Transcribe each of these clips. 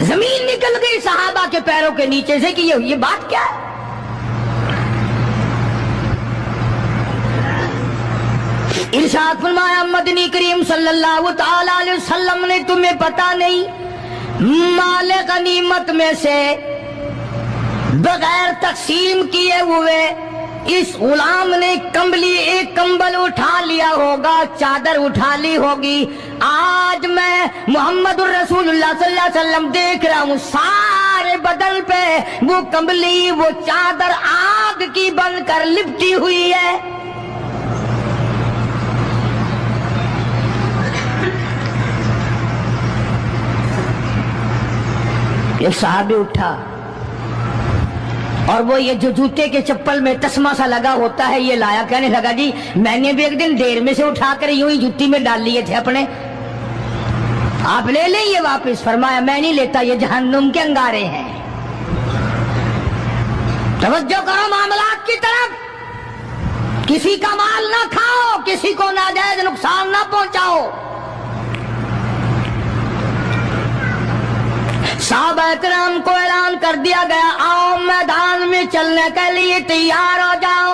زمین نکل گئی صحابہ کے پیروں کے نیچے سے کہ یہ بات کیا ہے؟ ارشاد فرمایا مدنی کریم صلی اللہ تعالی علیہ وسلم نے تمہیں پتا نہیں مال غنیمت میں سے بغیر تقسیم کیے ہوئے اس غلام نے ایک کمبل اٹھا لیا ہوگا، چادر اٹھا لی ہوگی. آج میں محمد الرسول اللہ صلی اللہ علیہ وسلم دیکھ رہا ہوں سارے بدن پہ وہ کمبلی، وہ چادر آگ کی بن کر لپٹی ہوئی ہے. ایک صحابی اٹھا اور وہ یہ جو جوتے کے چپل میں تسمہ سا لگا ہوتا ہے یہ لایا. کہنے لگا جی میں نے بھی ایک دن دیر میں سے اٹھا کر یوں ہی جوتی میں ڈال لیے تھے اپنے، آپ لے لیں یہ واپس. فرمایا میں نہیں لیتا، یہ جہنم کے انگارے ہیں. توجہ کرو معاملات کی طرف، کسی کا مال نہ کھاؤ، کسی کو ناجائز نقصان نہ پہنچاؤ. صحابہ کرام کو اعلان کر دیا گیا آؤ میدان میں چلنے کے لیے تیار ہو جاؤ.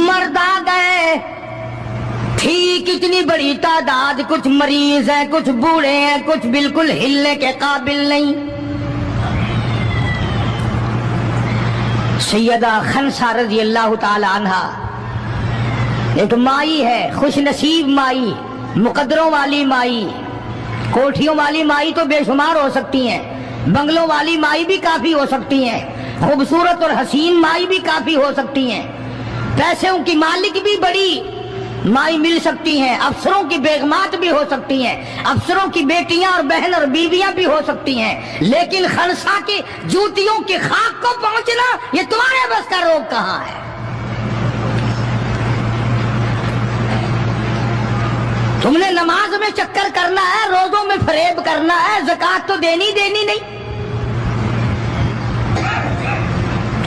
مرد آ گئے، تھی کتنی بڑی تعداد، کچھ مریض ہیں، کچھ بوڑھے ہیں، کچھ بالکل ہلنے کے قابل نہیں. سیدہ خنسہ رضی اللہ تعالی عنہا ایک مائی ہے، خوش نصیب مائی، مقدروں والی مائی. کوٹھیوں والی مائی تو بے شمار ہو سکتی ہیں، بنگلوں والی مائی بھی کافی ہو سکتی ہیں، خوبصورت اور حسین مائی بھی کافی ہو سکتی ہیں، پیسوں کی مالک بھی بڑی مائی مل سکتی ہیں، افسروں کی بیگمات بھی ہو سکتی ہیں، افسروں کی بیٹیاں اور بہن اور بیویاں بھی ہو سکتی ہیں. لیکن خنسا کی جوتیوں کی خاک کو پہنچنا یہ تمہارے بس کا روگ کہاں ہے؟ تم نے نماز میں چکر کرنا ہے، روزوں میں فریب کرنا ہے، زکوٰۃ تو دینی نہیں،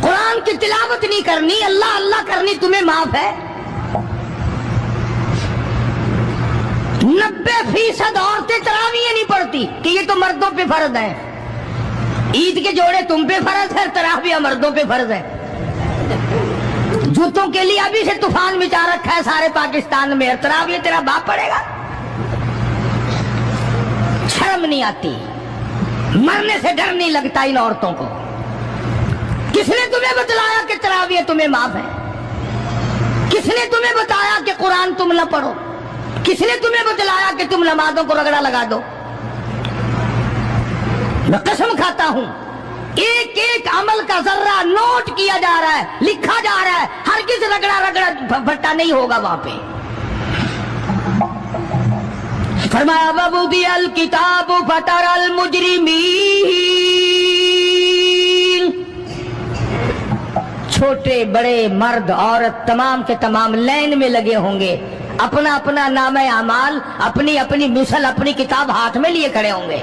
قرآن کی تلاوت نہیں کرنی، اللہ اللہ کرنی تمہیں معاف ہے. 90% عورتیں تراویح نہیں پڑھتی کہ یہ تو مردوں پہ فرض ہے. عید کے جوڑے تم پہ فرض ہے، تراویح مردوں پہ فرض ہے. جوتوں کے لیے ابھی سے طوفان مچا رکھا ہے سارے پاکستان میں، تراویح تیرا باپ پڑے گا. شرم نہیں آتی، مرنے سے ڈر نہیں لگتا ان عورتوں کو. کس نے تمہیں بتلایا کہ تراویح تمہیں معاف ہے؟ کس نے تمہیں بتایا کہ قرآن تم نہ پڑھو؟ کس نے تمہیں بتلایا کہ تم نمازوں کو رگڑا لگا دو؟ میں قسم کھاتا ہوں ایک ایک عمل کا ذرہ نوٹ کیا جا رہا ہے، لکھا جا رہا ہے، ہرگز رگڑا بھٹا نہیں ہوگا وہاں پہ. فرمایا وَوُضِعَ الْكِتَابُ فَتَرَى الْمُجْرِمِينَ، چھوٹے بڑے مرد عورت تمام کے تمام لائن میں لگے ہوں گے، اپنا اپنا نامہ اعمال، اپنی اپنی مثل، اپنی کتاب ہاتھ میں لیے کھڑے ہوں گے.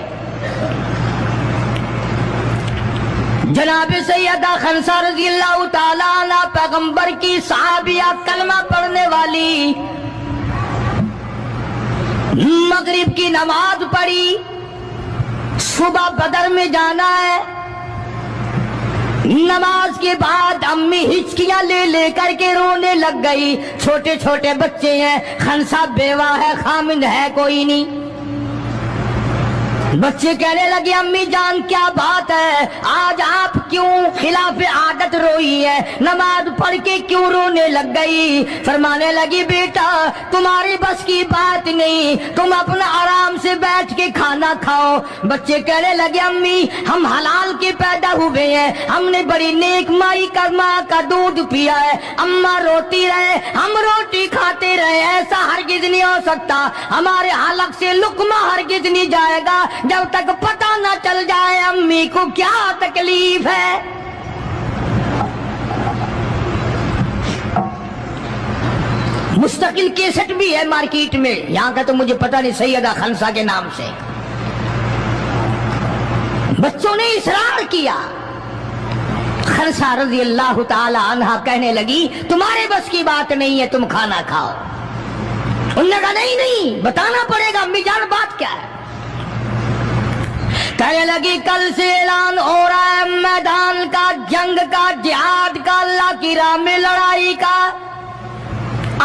جناب سیدہ خنسہ رضی اللہ تعالیٰ عنہ پیغمبر کی صحابیہ، کلمہ پڑھنے والی، مغرب کی نماز پڑھی، صبح بدر میں جانا ہے. نماز کے بعد امی ہچکیاں لے کر کے رونے لگ گئی. چھوٹے چھوٹے بچے ہیں، خنسہ بیوہ ہے، خامند ہے کوئی نہیں. بچے کہنے لگے امی جان کیا بات ہے، آج آپ کیوں خلاف عادت روئی ہے، نماز پڑھ کے کیوں رونے لگ گئی؟ فرمانے لگی بیٹا تمہاری بس کی بات نہیں، تم اپنا آرام سے بیٹھ کے کھانا کھاؤ. بچے کہنے لگے امی ہم حلال کے پیدا ہوئے ہیں، ہم نے بڑی نیک مائی کا ماں کا دودھ پیا ہے، اماں روتی رہے ہم روٹی کھاتے رہے، ایسا ہرگز نہیں ہو سکتا، ہمارے حلق سے لقمہ ہرگز نہیں جائے گا جب تک پتہ نہ چل جائے امی کو کیا تکلیف ہے. مستقل کیسٹ بھی ہے مارکیٹ میں، یہاں کا تو مجھے پتہ نہیں، سیدہ خنسہ کے نام سے. بچوں نے اصرار کیا. خنسہ رضی اللہ تعالی عنہا کہنے لگی تمہارے بس کی بات نہیں ہے، تم کھانا کھاؤ. انہوں نے کہا نہیں بتانا پڑے گا امی جان بات کیا ہے. کہنے لگی کل سے اعلان ہو رہا ہے میدان کا، جنگ کا، جہاد کا، اللہ کی راہ میں لڑائی کا۔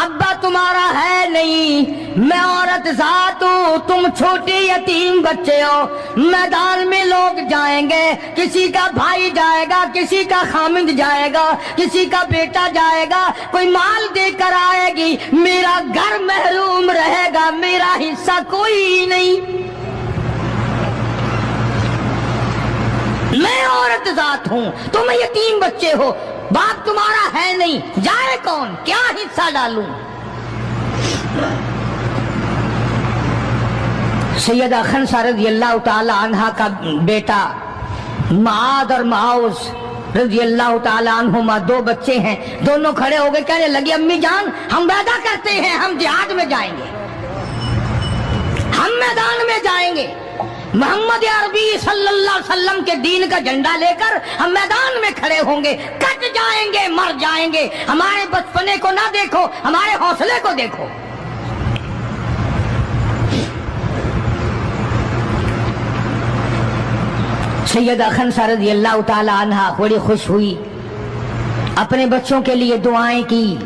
ابا تمہارا ہے نہیں، میں عورت ذات ہوں، تم چھوٹے یتیم بچے ہو، میدان میں لوگ جائیں گے، کسی کا بھائی جائے گا، کسی کا خامند جائے گا، کسی کا بیٹا جائے گا، کوئی مال دے کر آئے گی، میرا گھر محروم رہے گا، میرا حصہ کوئی نہیں۔ میں عورت ذات ہوں، تم یتیم بچے ہو، باپ تمہارا ہے نہیں، جائے کون، کیا حصہ ڈالوں؟ سیدہ خنسہ رضی اللہ تعالی عنہا کا بیٹا معاذ اور معاوذ رضی اللہ تعالی عنہما دو بچے ہیں، دونوں کھڑے ہو گئے، کہنے لگے امی جان ہم وعدہ کرتے ہیں ہم جہاد میں جائیں گے، ہم میدان میں جائیں گے، محمد عربی صلی اللہ علیہ وسلم کے دین کا جھنڈا لے کر ہم میدان میں کھڑے ہوں گے، کٹ جائیں گے، مر جائیں گے، ہمارے بچپنے کو نہ دیکھو، ہمارے حوصلے کو دیکھو۔ سیدہ خنسہ رضی اللہ تعالی عنہا بڑی خوش ہوئی، اپنے بچوں کے لیے دعائیں کی۔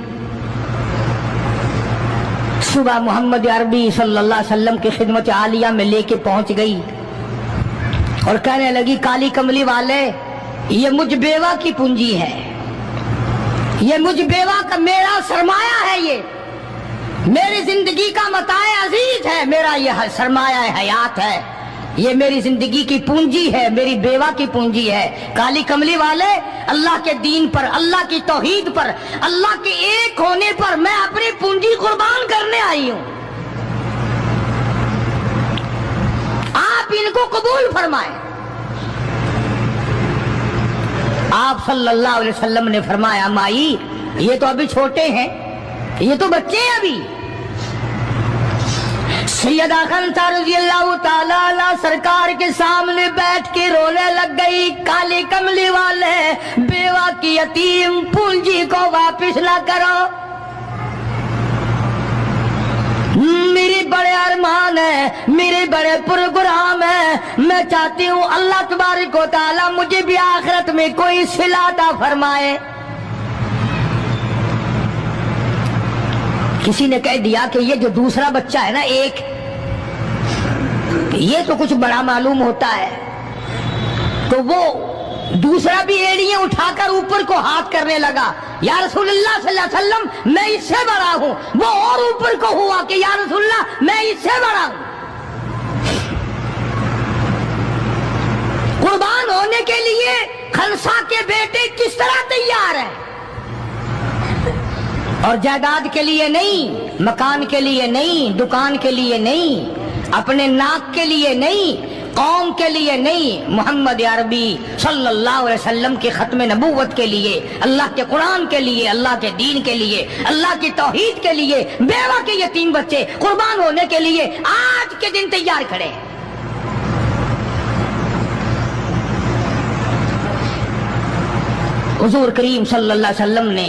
صبح محمد عربی صلی اللہ علیہ وسلم کی خدمت عالیہ میں لے کے پہنچ گئی اور کہنے لگی کالی کملی والے، یہ مجھ بیوہ کی پونجی ہے، یہ مجھ بیوہ کا میرا سرمایہ ہے، یہ میری زندگی کا متاع عزیز ہے، میرا یہ سرمایہ حیات ہے، یہ میری زندگی کی پونجی ہے، میری بیوہ کی پونجی ہے۔ کالی کملی والے، اللہ کے دین پر، اللہ کی توحید پر، اللہ کے ایک ہونے پر میں اپنی پونجی قربان کرنے آئی ہوں، آپ ان کو قبول فرمائیں۔ آپ صلی اللہ علیہ وسلم نے فرمایا مائی یہ تو ابھی چھوٹے ہیں، یہ تو بچے ہیں ابھی۔ سیدہ خنسہ رضی اللہ تعالی عنہ سرکار کے سامنے بیٹھ کے رونے لگ گئی، کالی کملی والے بیوہ کی یتیم پونجی کو واپس نہ کرو، میری بڑے ارمان ہے، میرے بڑے پروگرام ہے، میں چاہتی ہوں اللہ تبارک و تعالی مجھے بھی آخرت میں کوئی صلہ عطا فرمائے۔ کسی نے کہہ دیا کہ یہ جو دوسرا بچہ ہے نا ایک، یہ تو کچھ بڑا معلوم ہوتا ہے، تو وہ دوسرا بھی ایڑیاں اٹھا کر اوپر کو ہاتھ کرنے لگا، یا رسول اللہ صلی اللہ علیہ وسلم میں اس سے بڑا ہوں، وہ اور اوپر کو ہوا کہ یا رسول اللہ میں اس سے بڑا ہوں۔ قربان ہونے کے لیے خنسہ کے بیٹے کس طرح تیار ہیں، اور جائیداد کے لیے نہیں، مکان کے لیے نہیں، دکان کے لیے نہیں، اپنے ناک کے لیے نہیں، قوم کے لیے نہیں، محمد عربی صلی اللہ علیہ وسلم کے ختم نبوت کے لیے، اللہ کے قرآن کے لیے، اللہ کے دین کے لیے، اللہ کی توحید کے لیے، بیوہ کے یتیم بچے قربان ہونے کے لیے آج کے دن تیار کھڑے۔ حضور کریم صلی اللہ علیہ وسلم نے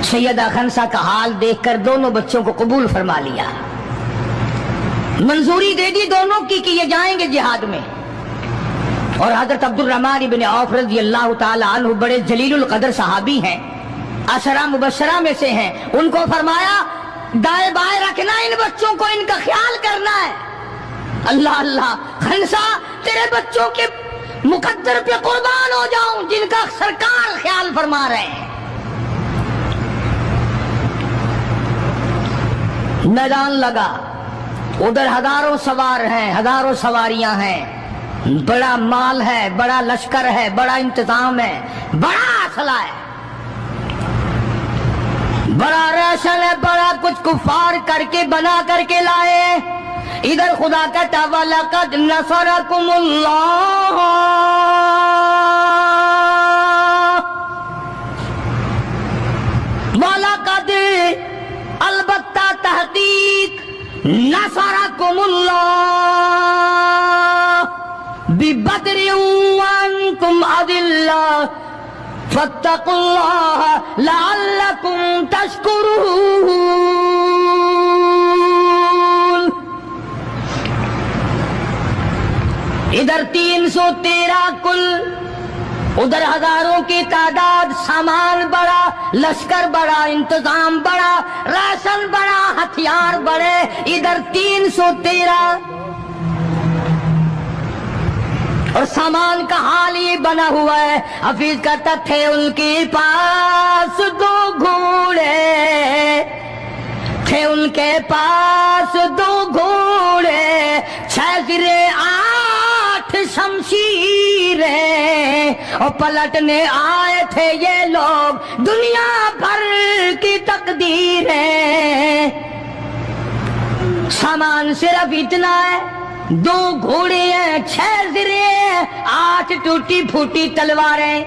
سیدہ خنسہ کا حال دیکھ کر دونوں بچوں کو قبول فرما لیا، منظوری دے دی دونوں کی کہ یہ جائیں گے جہاد میں۔ اور حضرت عبد الرحمن بن عوف رضی اللہ تعالی عنہ بڑے جلیل القدر صحابی ہیں، عشرہ مبشرہ میں سے ہیں، ان کو فرمایا دائیں بائیں رکھنا ان بچوں کو، ان کا خیال کرنا ہے۔ اللہ اللہ، خنسہ تیرے بچوں کے مقدر پہ قربان ہو جاؤں جن کا سرکار خیال فرما رہے ہیں۔ میدان لگا، ادھر ہزاروں سوار ہیں، ہزاروں سواریاں ہیں، بڑا مال ہے، بڑا لشکر ہے، بڑا انتظام ہے، بڑا اسلحہ ہے، بڑا ریشن ہے، بڑا کچھ کفار کر کے بنا کر کے لائے۔ ادھر خدا کہتا وَلَقَدْ نَصَرَكُمُ اللَّهُ، وَلَقَدْ البتہ تحقیق نصرکم اللہ ببدر وانتم اذلہ فاتقوا اللہ لعلکم تشکرون۔ ادھر 313 کل، ادھر ہزاروں کی تعداد، سامان بڑا، لشکر بڑا، انتظام بڑا، راشن بڑا، ہتھیار بڑے، ادھر 313 اور سامان کا حال یہ بنا ہوا ہے۔ حفیظ کہتا تھے ان کے پاس 2 گھوڑے، تھے ان کے پاس 2 گھوڑے، 6 زرے 8 شمشیریں، اور پلٹنے آئے تھے یہ لوگ دنیا بھر کی تقدیریں۔ سامان صرف اتنا ہے، 2 گھوڑے ہیں، 6 زرے ہیں، 8 ٹوٹی پھوٹی تلواریں۔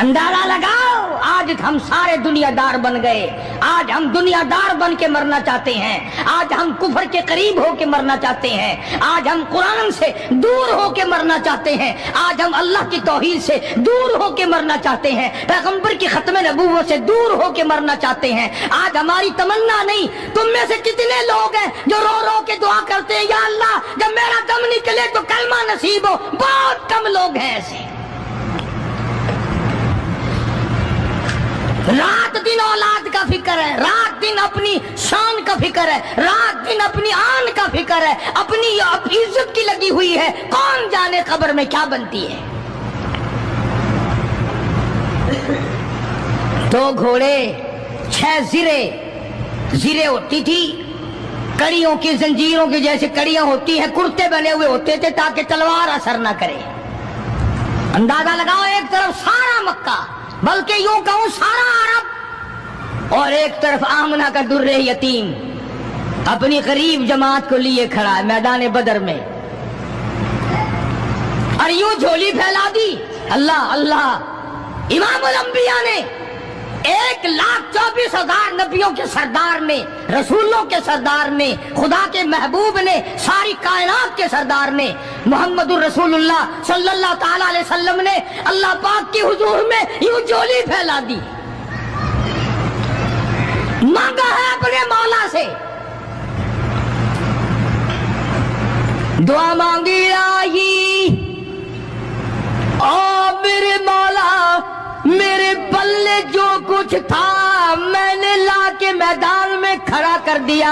اندازہ لگاؤ، آج ہم سارے دنیا دار بن گئے، آج ہم دنیا دار بن کے مرنا چاہتے ہیں، آج ہم کفر کے قریب ہو کے مرنا چاہتے ہیں، آج ہم قرآن سے دور ہو کے مرنا چاہتے ہیں، آج ہم اللہ کی توحید سے دور ہو کے مرنا چاہتے ہیں، پیغمبر کی ختم نبوت سے دور ہو کے مرنا چاہتے ہیں۔ آج ہماری تمنا نہیں، تم میں سے کتنے لوگ ہیں جو رو رو کے دعا کرتے ہیں یا اللہ جب میرا دم نکلے تو کلمہ نصیب ہو؟ بہت کم لوگ ہیں ایسے۔ رات دن اولاد کا فکر ہے، رات دن اپنی شان کا فکر ہے، رات دن اپنی آن کا فکر ہے، اپنی عزت کی لگی ہوئی ہے، کون جانے قبر میں کیا بنتی ہے۔ 2 گھوڑے، 6 زرے، زرے ہوتی تھی کڑیوں کی، زنجیروں کی جیسے کڑیاں ہوتی ہیں، کرتے بنے ہوئے ہوتے تھے تاکہ تلوار اثر نہ کرے۔ اندازہ لگاؤ، ایک طرف سارا مکہ، بلکہ یوں کہوں سارا عرب، اور ایک طرف آمنہ کا در یتیم اپنی غریب جماعت کو لیے کھڑا ہے میدان بدر میں، اور یوں جھولی پھیلا دی۔ اللہ اللہ، امام الانبیاء نے 1,24,000 نبیوں کے سردار نے، رسولوں کے سردار نے، خدا کے محبوب نے، ساری کائنات کے سردار نے، محمد الرسول اللہ صلی اللہ تعالی علیہ وسلم نے اللہ پاک کی حضور میں یوں جھولی پھیلا دی، مانگا ہے اپنے مولا سے، دعا مانگی آئی، او میرے مولا میرے پلے جو کچھ تھا میں نے لا کے میدان میں کھڑا کر دیا،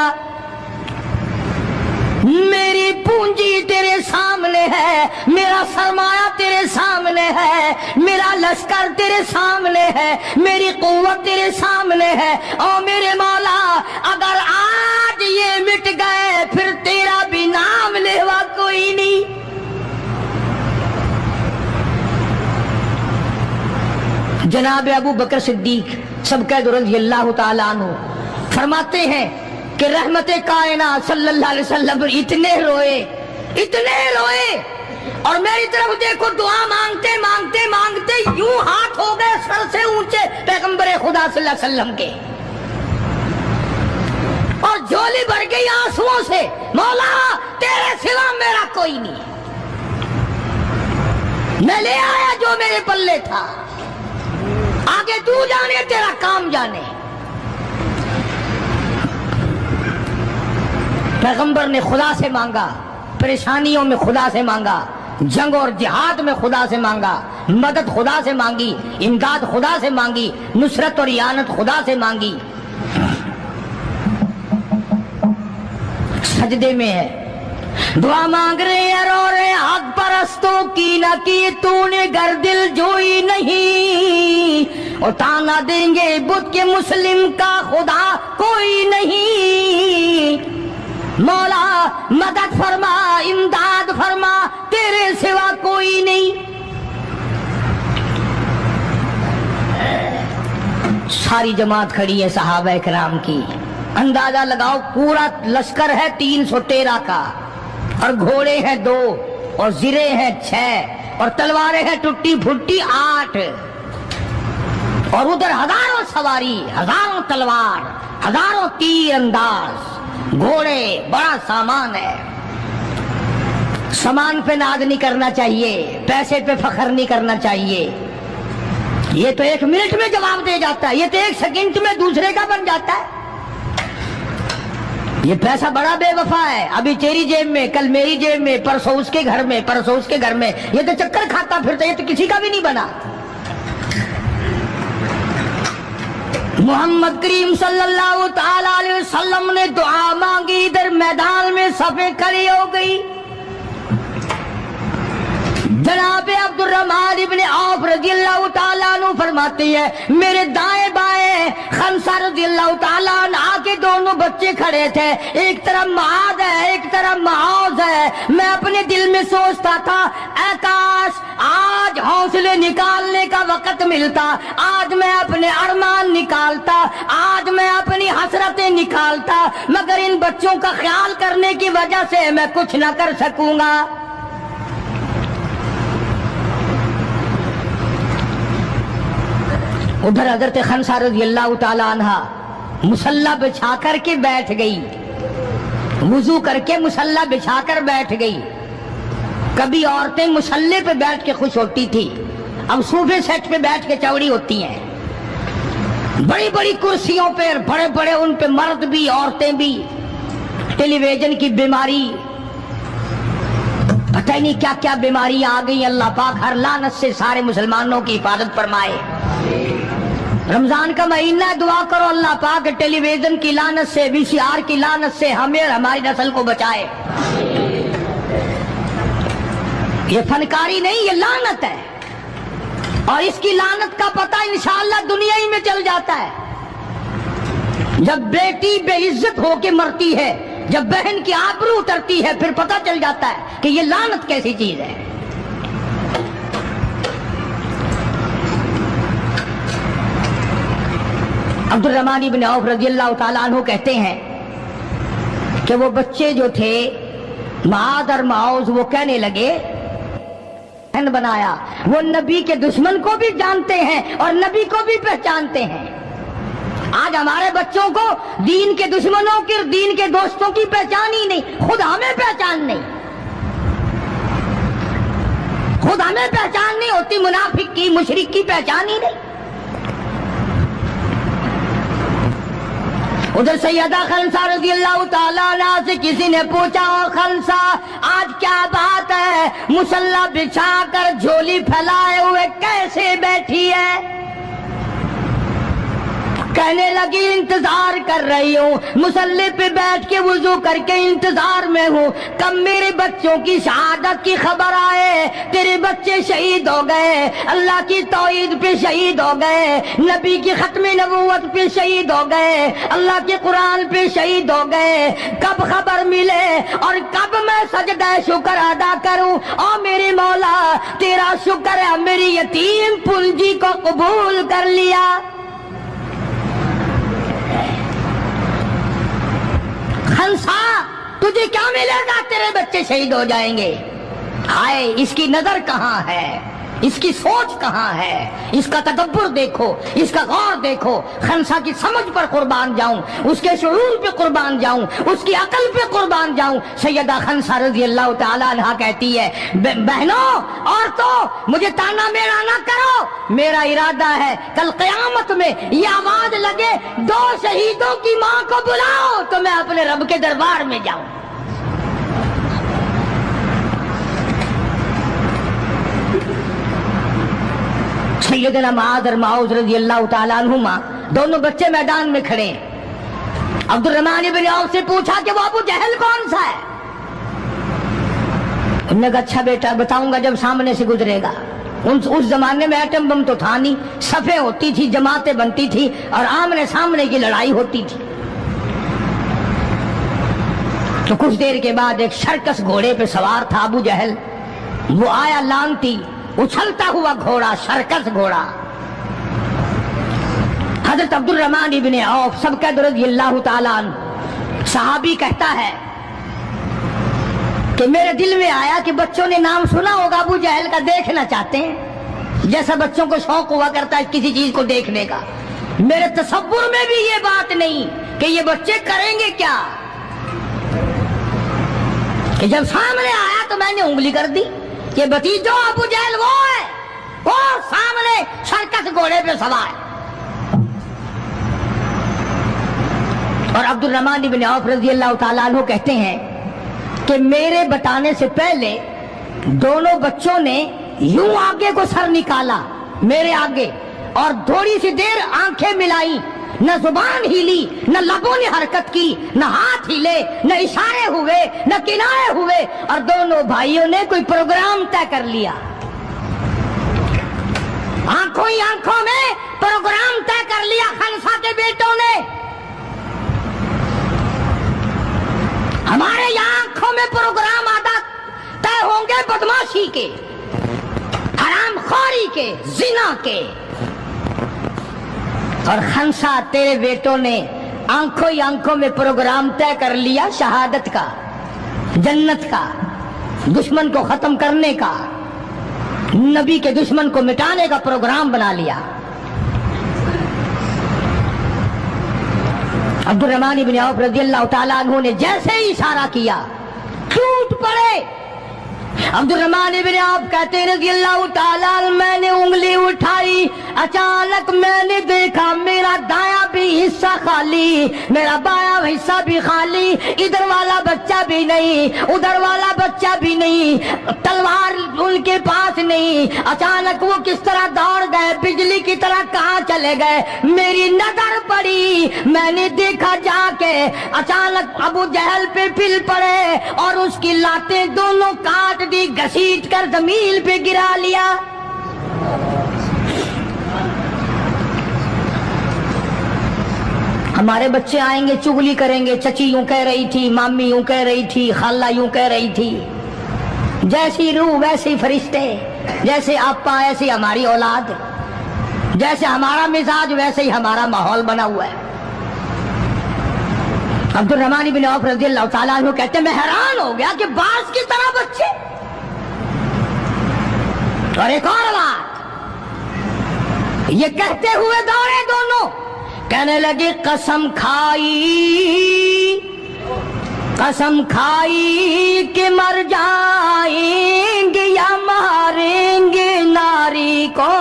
میری پونجی تیرے سامنے ہے، میرا سرمایہ تیرے سامنے ہے، میرا لشکر تیرے سامنے ہے، میری قوت تیرے سامنے ہے، او میرے مولا اگر آج یہ مٹ گئے پھر تیرا بھی نام لیوا کوئی نہیں۔ جناب ابو بکر صدیق سبقہ رضی اللہ تعالیٰ عنہ فرماتے ہیں کہ رحمت کائنات صلی اللہ علیہ وسلم اتنے روئے اور میری طرف دیکھو، دعا مانگتے مانگتے مانگتے یوں ہاتھ ہو گئے سر سے اونچے پیغمبر خدا صلی اللہ علیہ وسلم کے، اور جھولی بھر گئی آنسوؤں سے، مولا تیرے سوا میرا کوئی نہیں، میں لے آیا جو میرے پلے تھا، آگے تو جانے تیرا کام جانے۔ پیغمبر نے خدا سے مانگا، پریشانیوں میں خدا سے مانگا، جنگ اور جہاد میں خدا سے مانگا، مدد خدا سے مانگی، امداد خدا سے مانگی، نصرت اور اعانت خدا سے مانگی۔ سجدے میں ہے، دعا مانگ رہے ہیں، رو رہے ہیں، حق پرستوں کی نہ کی تو نے گر دل جوئی نہیں، اور تانا دیں گے بت کے مسلم کا خدا کوئی نہیں، مولا مدد فرما امداد فرما تیرے سوا کوئی نہیں۔ ساری جماعت کھڑی ہے صحابہ کرام کی، اندازہ لگاؤ پورا لشکر ہے 313 کا، اور گھوڑے ہیں 2 اور زرے ہیں 6 اور تلواریں ہیں ٹوٹی پھوٹی 8، اور ادھر ہزاروں سواری، ہزاروں تلوار، ہزاروں تیر انداز، گھوڑے، بڑا سامان ہے۔ سامان پہ ناز نہیں کرنا چاہیے، پیسے پہ فخر نہیں کرنا چاہیے، یہ تو 1 منٹ میں جواب دے جاتا ہے، یہ تو 1 سیکنڈ میں دوسرے کا بن جاتا ہے۔ یہ پیسہ بڑا بے وفا ہے، ابھی تیری جیب میں، کل میری جیب میں، پرسوں اس کے گھر میں، پرسوں اس کے گھر میں، یہ تو چکر کھاتا پھرتا، یہ تو کسی کا بھی نہیں بنا۔ محمد کریم صلی اللہ تعالی علیہ وسلم نے دعا مانگی، ادھر میدان میں صفیں کھڑی ہو گئی۔ جناب عبد الرحمن ابن عوف رضی اللہ تعالیٰ عنہ فرماتے ہیں میرے دائیں بائیں خنسہ رضی اللہ تعالیٰ عنہ کے دونوں بچے کھڑے تھے، ایک طرف معاذ ہے ایک طرف معوذ ہے۔ میں اپنے دل میں سوچتا تھا اے کاش آج حوصلے نکالنے کا وقت ملتا، آج میں اپنے ارمان نکالتا، آج میں اپنی حسرتیں نکالتا، مگر ان بچوں کا خیال کرنے کی وجہ سے میں کچھ نہ کر سکوں گا۔ ادھر حضرت خنسہ رضی اللہ تعالیٰ عنہ مصلی بچھا کر کے بیٹھ گئی، وضو کر کے مصلی بچھا کر بیٹھ گئی۔ کبھی عورتیں مصلی پہ بیٹھ کے خوش ہوتی تھی، اب صوفے سیٹ پہ بیٹھ کے چوڑی ہوتی ہیں۔ بڑی بڑی کرسیوں پہ بڑے بڑے ان پہ مرد بھی عورتیں بھی، ٹیلی ویژن کی بیماری، پتہ ہی نہیں کیا کیا بیماری آ گئی۔ اللہ پاک ہر لعنت سے سارے مسلمانوں کی حفاظت فرمائے۔ رمضان کا مہینہ ہے، دعا کرو اللہ پاک ٹیلی ویژن کی لعنت سے، وی سی آر کی لعنت سے ہمیں اور ہماری نسل کو بچائے۔ یہ فنکاری نہیں، یہ لعنت ہے، اور اس کی لعنت کا پتہ انشاءاللہ دنیا ہی میں چل جاتا ہے۔ جب بیٹی بے عزت ہو کے مرتی ہے، جب بہن کی آبرو اترتی ہے، پھر پتہ چل جاتا ہے کہ یہ لعنت کیسی چیز ہے۔ عبد الرحمن ابن عوف رضی اللہ تعالیٰ عنہ کہتے ہیں کہ وہ بچے جو تھے معاذ اور معوذ وہ کہنے لگے بنایا، وہ نبی کے دشمن کو بھی جانتے ہیں اور نبی کو بھی پہچانتے ہیں۔ آج ہمارے بچوں کو دین کے دشمنوں کی اور دین کے دوستوں کی پہچان ہی نہیں، خود ہمیں پہچان نہیں، خود ہمیں پہچان نہیں ہوتی، منافق کی مشرک کی پہچان ہی نہیں۔ ادھر سیدہ خنسہ رضی اللہ تعالیٰ عنہ سے کسی نے پوچھا خنسہ آج کیا بات ہے، مصلی بچھا کر جھولی پھیلائے ہوئے کیسے بیٹھی ہے؟ کہنے لگی انتظار کر رہی ہوں، مصلی پہ بیٹھ کے وضو کر کے انتظار میں ہوں، کب میرے بچوں کی شہادت کی خبر آئے، تیرے بچے شہید ہو گئے، اللہ کی توحید پہ شہید ہو گئے، نبی کی ختم نبوت پہ شہید ہو گئے، اللہ کے قرآن پہ شہید ہو گئے، کب خبر ملے اور کب میں سجدہ شکر ادا کروں۔ او میرے مولا تیرا شکر ہے میری یتیم پنجی کو قبول کر لیا۔ خنسا تجھے کیا ملے گا، تیرے بچے شہید ہو جائیں گے۔ ہائے اس کی نظر کہاں ہے، اس کی سوچ کہاں ہے، اس کا تدبر دیکھو، اس کا غور دیکھو۔ خنسا کی سمجھ پر قربان جاؤں، اس کے شعور پہ قربان جاؤں، اس کی عقل پہ قربان جاؤں۔ سیدہ خنسا رضی اللہ تعالیٰ عنہ کہتی ہے بہنوں عورتوں مجھے تانا میرا نہ کرو، میرا ارادہ ہے کل قیامت میں یہ آواز لگے دو شہیدوں کی ماں کو بلاؤ تو میں اپنے رب کے دربار میں جاؤں۔ سیدنا معاذ اور معوذ رضی اللہ تعالیٰ عنہما دونوں بچے میدان میں کھڑے ہیں۔ عبد الرحمن ابن عوف سے پوچھا کہ وہ ابو جہل کون سا ہے؟ انہوں نے کہا اچھا بیٹا بتاؤں گا جب سامنے سے گزرے گا۔ اس زمانے میں ایٹم بم تو تھا نہیں، صفیں ہوتی تھی، جماعتیں بنتی تھی اور آمنے سامنے کی لڑائی ہوتی تھی۔ تو کچھ دیر کے بعد ایک شرکس گھوڑے پہ سوار تھا ابو جہل، وہ آیا لانتی اچھلتا ہوا گھوڑا، شرکس گھوڑا۔ حضرت عبد الرحمن ابن عوف سب قید رضی اللہ تعالیٰ عنہ صحابی کہتا ہے کہ میرے دل میں آیا کہ بچوں نے نام سنا ہوگا ابو جہل کا، دیکھنا چاہتے ہیں، جیسا بچوں کو شوق ہوا کرتا ہے کسی چیز کو دیکھنے کا۔ میرے تصور میں بھی یہ بات نہیں کہ یہ بچے کریں گے کیا، کہ جب سامنے آیا تو میں نے انگلی کر دی کہ بھتیجو ابو جہل وہ ہے، وہ سامنے شرکس گھوڑے پہ سوار۔ اور عبد الرحمن بن عوف رضی اللہ تعالیٰ عنہ کہتے ہیں کہ میرے بتانے سے پہلے دونوں بچوں نے یوں آگے کو سر نکالا میرے آگے اور تھوڑی سی دیر آنکھیں ملائی، نہ زبان ہلی، نہ لبوں نے حرکت کی، نہ ہاتھ ہلے، نہ اشارے ہوئے، نہ کنارے ہوئے، اور دونوں بھائیوں نے کوئی پروگرام طے کر لیا۔ آنکھوں ہی آنکھوں میں پروگرام طے کر لیا خنسا کے بیٹوں نے۔ ہمارے یہاں آنکھوں میں پروگرام عادت طے ہوں گے بدماشی کے، حرام خوری کے، زنا کے، اور خنسا تیرے بیٹوں نے آنکھوں ہی آنکھوں میں پروگرام طے کر لیا شہادت کا، جنت کا، دشمن کو ختم کرنے کا، نبی کے دشمن کو مٹانے کا پروگرام بنا لیا۔ عبد الرحمن بن عوف رضی اللہ تعالیٰ عنہ نے جیسے ہی اشارہ کیا ٹوٹ پڑے۔ عبد الرحمن بن عوف کہتے ہیں رضی اللہ تعالیٰ عنہ میں نے انگلی اٹھائی، اچانک میں نے دیکھا میرا دایاں بھی حصہ خالی، میرا بایاں حصہ بھی خالی، ادھر والا بچہ بھی نہیں، ادھر والا بچہ بھی نہیں، تلوار ان کے پاس نہیں۔ اچانک وہ کس طرح دوڑ گئے، بجلی کی طرح کہاں چلے گئے، میری نظر پڑی، میں نے دیکھا جا کے اچانک ابو جہل پہ پھل پڑے اور اس کی لاتیں دونوں کاٹ دی، گھسیٹ کر زمین پہ گرا لیا۔ ہمارے بچے آئیں گے چغلی کریں گے، چچی یوں کہہ رہی تھی، مامی یوں کہہ رہی تھی، خالہ یوں کہہ رہی تھی، جیسی روح ویسے فرشتے، جیسے آپا ایسی ہماری اولاد، جیسے ہمارا مزاج ویسے ہی ہمارا ماحول بنا ہوا ہے۔ عبد الرحمن بن عوف رضی اللہ تعالیٰ عنہ کہتے ہیں میں حیران ہو گیا کہ باز کی طرح بچے۔ اور ایک اور بات، یہ کہتے ہوئے دوڑے دونوں، کہنے لگے قسم کھائی کہ مر جائیں گے یا ماریں گے ناری کو،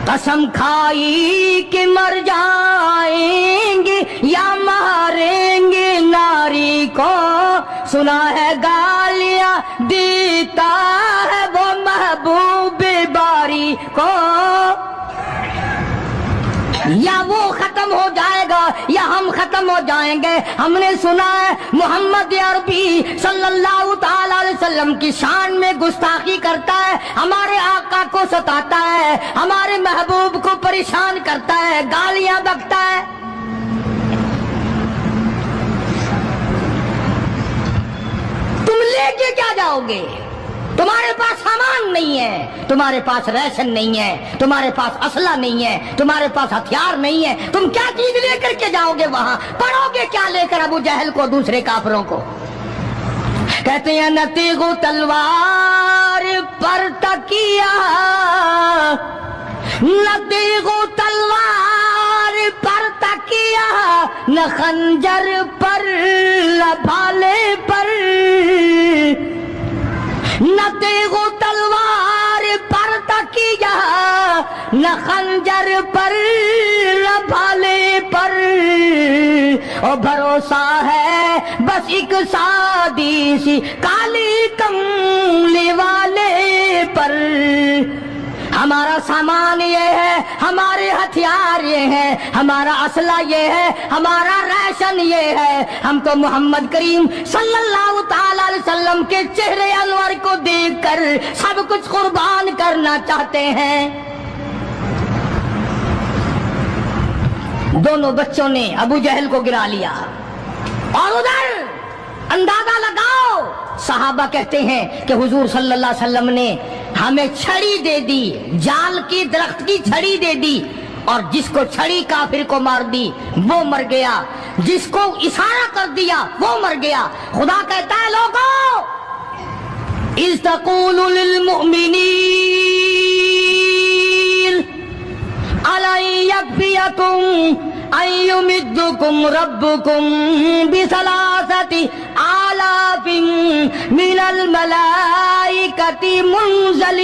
قسم کھائی کہ مر جائیں گے یا ماریں گے ناری کو، سنا ہے گالیاں دیتا ہے وہ محبوب باری کو، یا وہ ختم ہو جائے گا یا ہم ختم ہو جائیں گے۔ ہم نے سنا ہے محمد عربی صلی اللہ تعالی علیہ وسلم کی شان میں گستاخی کرتا ہے، ہمارے آقا کو ستاتا ہے، ہمارے محبوب کو پریشان کرتا ہے، گالیاں بکتا ہے۔ تم لے کے کیا جاؤ گے؟ تمہارے پاس سامان نہیں ہے، تمہارے پاس ریشن نہیں ہے، تمہارے پاس اسلحہ نہیں ہے، تمہارے پاس ہتھیار نہیں ہے، تم کیا چیز لے کر کے جاؤ گے وہاں؟ پڑھو گے کیا لے کر ابو جہل کو، دوسرے کافروں کو؟ کہتے ہیں نہ تیغ و تلوار پر تکیہ، نہ تیغ و تلوار پر تکیہ، نہ خنجر پر نہ بھالے پر، نہ تیغ و تلوار پر تکیہ، نہ خنجر پر نہ بھالے پر، اور بھروسہ ہے بس ایک سادی سی کالی کملی والے پر۔ ہمارا سامان یہ ہے، ہمارے ہتھیار یہ ہیں، ہمارا اسلحہ یہ ہے، ہمارا ریشن یہ ہے، ہم تو محمد کریم صلی اللہ تعالی علیہ وسلم کے چہرے انور کو دیکھ کر سب کچھ قربان کرنا چاہتے ہیں۔ دونوں بچوں نے ابو جہل کو گرا لیا، اور ادھر اندازہ لگاؤ، صحابہ کہتے ہیں کہ حضور صلی اللہ علیہ وسلم نے ہمیں چھڑی دے دی، جال کی درخت کی چھڑی دے دی، اور جس کو چھڑی کافر کو مار دی وہ مر گیا، جس کو اشارہ کر دیا وہ مر گیا۔ خدا کہتا ہے لوگوں، اذ تقول للمؤمنین أَلَنْ يَكْفِيَكُمْ أَنْ يُمِدَّكُمْ رَبُّكُمْ بِثَلَاثَةِ آلَافٍ مِنَ الْمَلَائِكَةِ مُنْزَلِينَ۔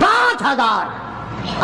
5000।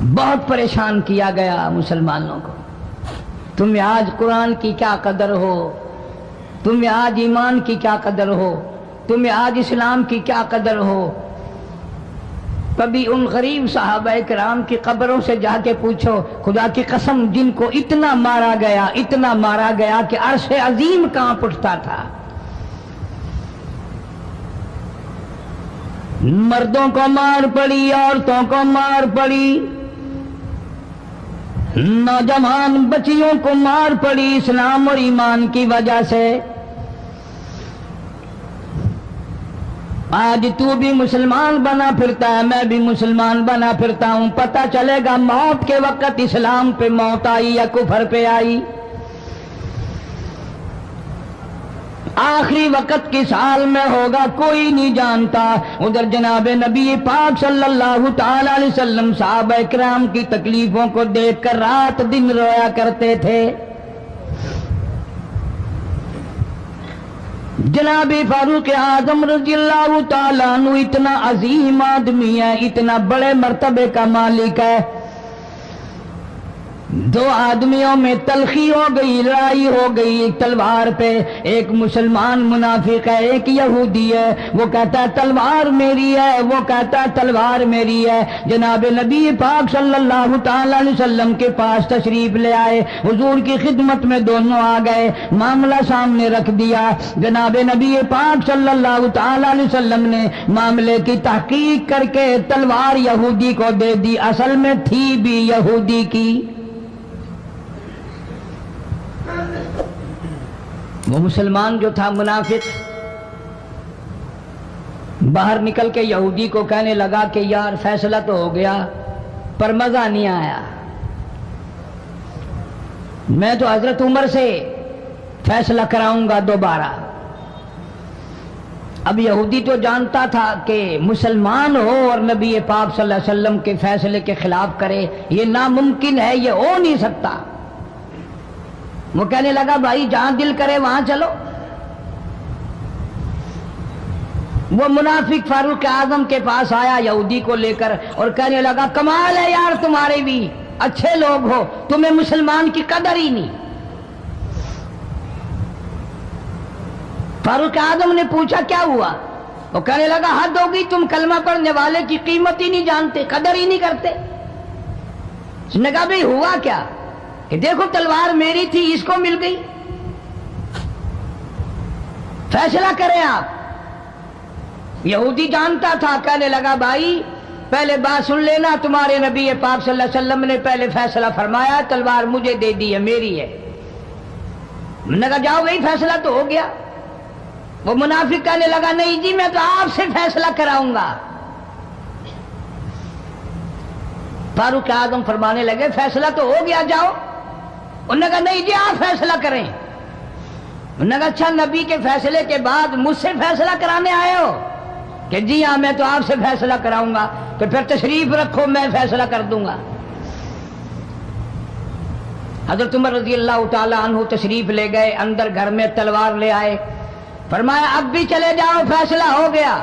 بہت پریشان کیا گیا مسلمانوں کو. تمہیں آج قرآن کی کیا قدر ہو، تمہیں آج ایمان کی کیا قدر ہو، تمہیں آج اسلام کی کیا قدر ہو. کبھی ان غریب صحابہ کرام کی قبروں سے جا کے پوچھو، خدا کی قسم جن کو اتنا مارا گیا کہ عرش عظیم کانپ اٹھتا تھا. مردوں کو مار پڑی، عورتوں کو مار پڑی، نوجوان بچیوں کو مار پڑی اسلام اور ایمان کی وجہ سے. آج تو بھی مسلمان بنا پھرتا ہے، میں بھی مسلمان بنا پھرتا ہوں. پتہ چلے گا موت کے وقت اسلام پہ موت آئی یا کفر پہ آئی. آخری وقت کس حال میں ہوگا کوئی نہیں جانتا. ادھر جناب نبی پاک صلی اللہ تعالی علیہ وسلم صحابہ کرام کی تکلیفوں کو دیکھ کر رات دن رویا کرتے تھے. جناب فاروق اعظم رضی اللہ تعالیٰ عنہ اتنا عظیم آدمی ہے، اتنا بڑے مرتبے کا مالک ہے. دو آدمیوں میں تلخی ہو گئی، لڑائی ہو گئی ایک تلوار پہ. ایک مسلمان منافق ہے، ایک یہودی ہے. وہ کہتا ہے تلوار میری ہے، وہ کہتا ہے تلوار میری ہے. جناب نبی پاک صلی اللہ تعالی علیہ وسلم کے پاس تشریف لے آئے، حضور کی خدمت میں دونوں آ گئے، معاملہ سامنے رکھ دیا. جناب نبی پاک صلی اللہ تعالی علیہ وسلم نے معاملے کی تحقیق کر کے تلوار یہودی کو دے دی. اصل میں تھی بھی یہودی کی. وہ مسلمان جو تھا منافق باہر نکل کے یہودی کو کہنے لگا کہ یار فیصلہ تو ہو گیا پر مزہ نہیں آیا، میں تو حضرت عمر سے فیصلہ کراؤں گا دوبارہ. اب یہودی تو جانتا تھا کہ مسلمان ہو اور نبی پاک صلی اللہ علیہ وسلم کے فیصلے کے خلاف کرے، یہ ناممکن ہے، یہ ہو نہیں سکتا. وہ کہنے لگا بھائی جہاں دل کرے وہاں چلو. وہ منافق فاروق اعظم کے پاس آیا یہودی کو لے کر اور کہنے لگا کمال ہے یار تمہارے بھی، اچھے لوگ ہو، تمہیں مسلمان کی قدر ہی نہیں. فاروق اعظم نے پوچھا کیا ہوا؟ وہ کہنے لگا حد ہوگی، تم کلمہ پڑھنے والے کی قیمت ہی نہیں جانتے، قدر ہی نہیں کرتے. اس نے کہا بھئی ہوا کیا؟ کہ دیکھو تلوار میری تھی، اس کو مل گئی، فیصلہ کریں آپ. یہودی جانتا تھا، کہنے لگا بھائی پہلے بات سن لینا، تمہارے نبی پاک صلی اللہ علیہ وسلم نے پہلے فیصلہ فرمایا، تلوار مجھے دے دی ہے، میری ہے. میں نے کہا جاؤ بھائی فیصلہ تو ہو گیا. وہ منافق کہنے لگا نہیں جی میں تو آپ سے فیصلہ کراؤں گا. فاروق اعظم فرمانے لگے فیصلہ تو ہو گیا جاؤ. انہوں نے کہا نہیں جی آپ فیصلہ کریں. انہوں نے کہا اچھا نبی کے فیصلے کے بعد مجھ سے فیصلہ کرانے آئے ہو؟ کہ جی ہاں میں تو آپ سے فیصلہ کراؤں گا. تو پھر تشریف رکھو میں فیصلہ کر دوں گا. حضرت عمر رضی اللہ تعالی عنہ تشریف لے گئے اندر، گھر میں تلوار لے آئے، فرمایا اب بھی چلے جاؤ فیصلہ ہو گیا.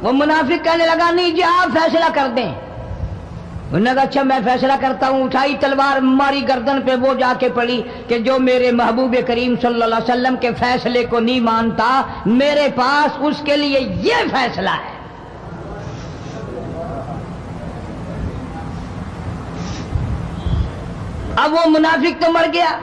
وہ منافق کہنے لگا نہیں جی آپ فیصلہ کر دیں. انہوں نے کہا اچھا میں فیصلہ کرتا ہوں. اٹھائی تلوار، ماری گردن پہ، وہ جا کے پڑی کہ جو میرے محبوب کریم صلی اللہ علیہ وسلم کے فیصلے کو نہیں مانتا میرے پاس اس کے لیے یہ فیصلہ ہے. اب وہ منافق تو مر گیا.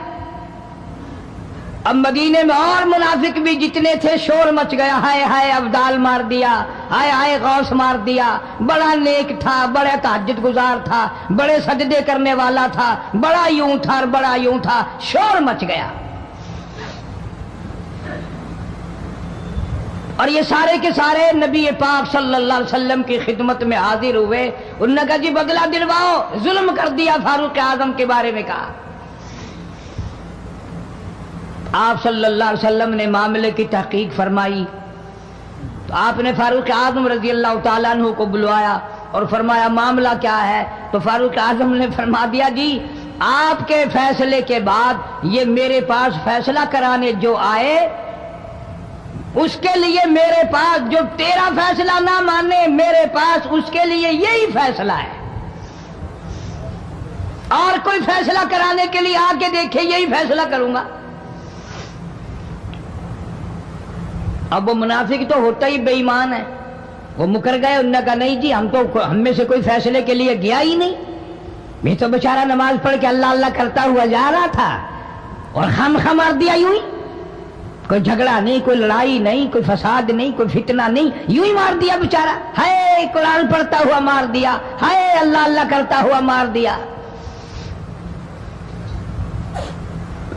اب مدینے میں اور منافق بھی جتنے تھے شور مچ گیا، ہائے ہائے ابدال مار دیا، ہائے ہائے غوث مار دیا. بڑا نیک تھا، بڑا تہجد گزار تھا، بڑے سجدے کرنے والا تھا، بڑا یوں تھا اور بڑا یوں تھا. شور مچ گیا. اور یہ سارے کے سارے نبی پاک صلی اللہ علیہ وسلم کی خدمت میں حاضر ہوئے. انہوں نے کہا جی بدلہ دلواؤ، ظلم کر دیا فاروق اعظم کے بارے میں. کہا آپ صلی اللہ علیہ وسلم نے معاملے کی تحقیق فرمائی تو آپ نے فاروق اعظم رضی اللہ تعالیٰ عنہ کو بلوایا اور فرمایا معاملہ کیا ہے؟ تو فاروق اعظم نے فرما دیا جی آپ کے فیصلے کے بعد یہ میرے پاس فیصلہ کرانے جو آئے اس کے لیے میرے پاس، جو تیرا فیصلہ نہ مانے میرے پاس اس کے لیے یہی فیصلہ ہے. اور کوئی فیصلہ کرانے کے لیے آ کے دیکھے یہی فیصلہ کروں گا. اب وہ منافق تو ہوتا ہی بے ایمان ہے. وہ مکر گئے، انہوں نے کہا نہیں جی ہم میں سے کوئی فیصلے کے لیے گیا ہی نہیں. میں تو بیچارہ نماز پڑھ کے اللہ اللہ کرتا ہوا جا رہا تھا اور خام مار دیا یوں ہی. کوئی جھگڑا نہیں، کوئی لڑائی نہیں، کوئی فساد نہیں، کوئی فتنہ نہیں، یوں ہی مار دیا بیچارہ. ہائے قرآن پڑھتا ہوا مار دیا، ہائے اللہ اللہ کرتا ہوا مار دیا.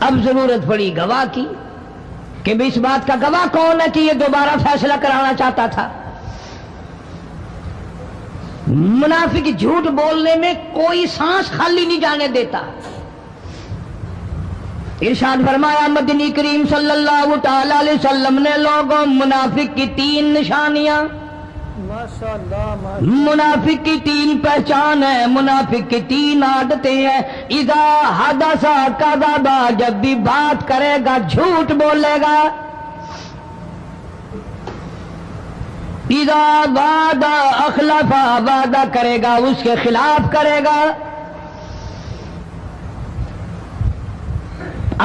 اب ضرورت پڑی گواہ کی کہ بھی اس بات کا گواہ کون ہے کہ یہ دوبارہ فیصلہ کرانا چاہتا تھا. منافق جھوٹ بولنے میں کوئی سانس خالی نہیں جانے دیتا. ارشاد فرمایا مدنی کریم صلی اللہ تعالی علیہ وسلم نے لوگوں منافق کی 3 نشانیاں، منافق کی 3 پہچان ہے، منافق کی 3 عادتیں ہیں. اذا حدث کذب، جب بھی بات کرے گا جھوٹ بولے گا. اذا وعد اخلف، وعدہ کرے گا اس کے خلاف کرے گا.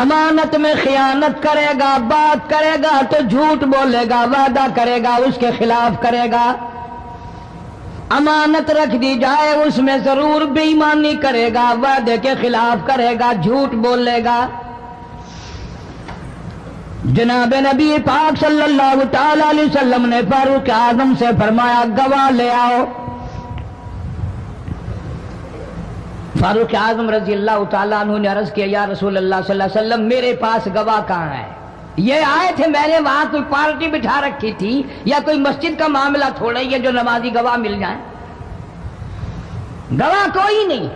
امانت میں خیانت کرے گا، بات کرے گا تو جھوٹ بولے گا، وعدہ کرے گا اس کے خلاف کرے گا. امانت رکھ دی جائے اس میں ضرور بے ایمانی کرے گا، وعدے کے خلاف کرے گا، جھوٹ بولے گا. جناب نبی پاک صلی اللہ تعالی علیہ وسلم نے فاروق اعظم سے فرمایا گواہ لے آؤ. فاروق اعظم رضی اللہ تعالیٰ عنہ نے عرض کیا یا رسول اللہ صلی اللہ علیہ وسلم میرے پاس گواہ کہاں ہے؟ یہ آئے تھے، میں نے وہاں کوئی پارٹی بٹھا رکھی تھی یا کوئی مسجد کا معاملہ تھوڑا ہی ہے جو نمازی گواہ مل جائیں. گواہ کوئی نہیں.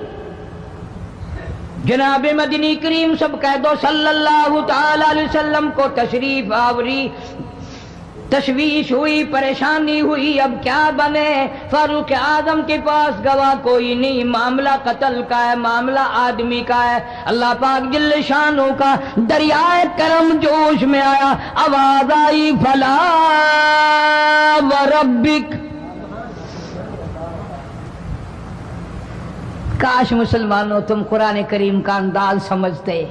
جناب مدنی کریم سب کہہ دو صلی اللہ تعالی علیہ وسلم کو تشریف آوری، تشویش ہوئی، پریشانی ہوئی، اب کیا بنے؟ فاروق اعظم کے پاس گواہ کوئی نہیں، معاملہ قتل کا ہے، معاملہ آدمی کا ہے. اللہ پاک جل شانہ کا دریائے کرم جوش میں آیا، آواز آئی فلا وربک. کاش مسلمانوں تم قرآن کریم کا انداز سمجھتے،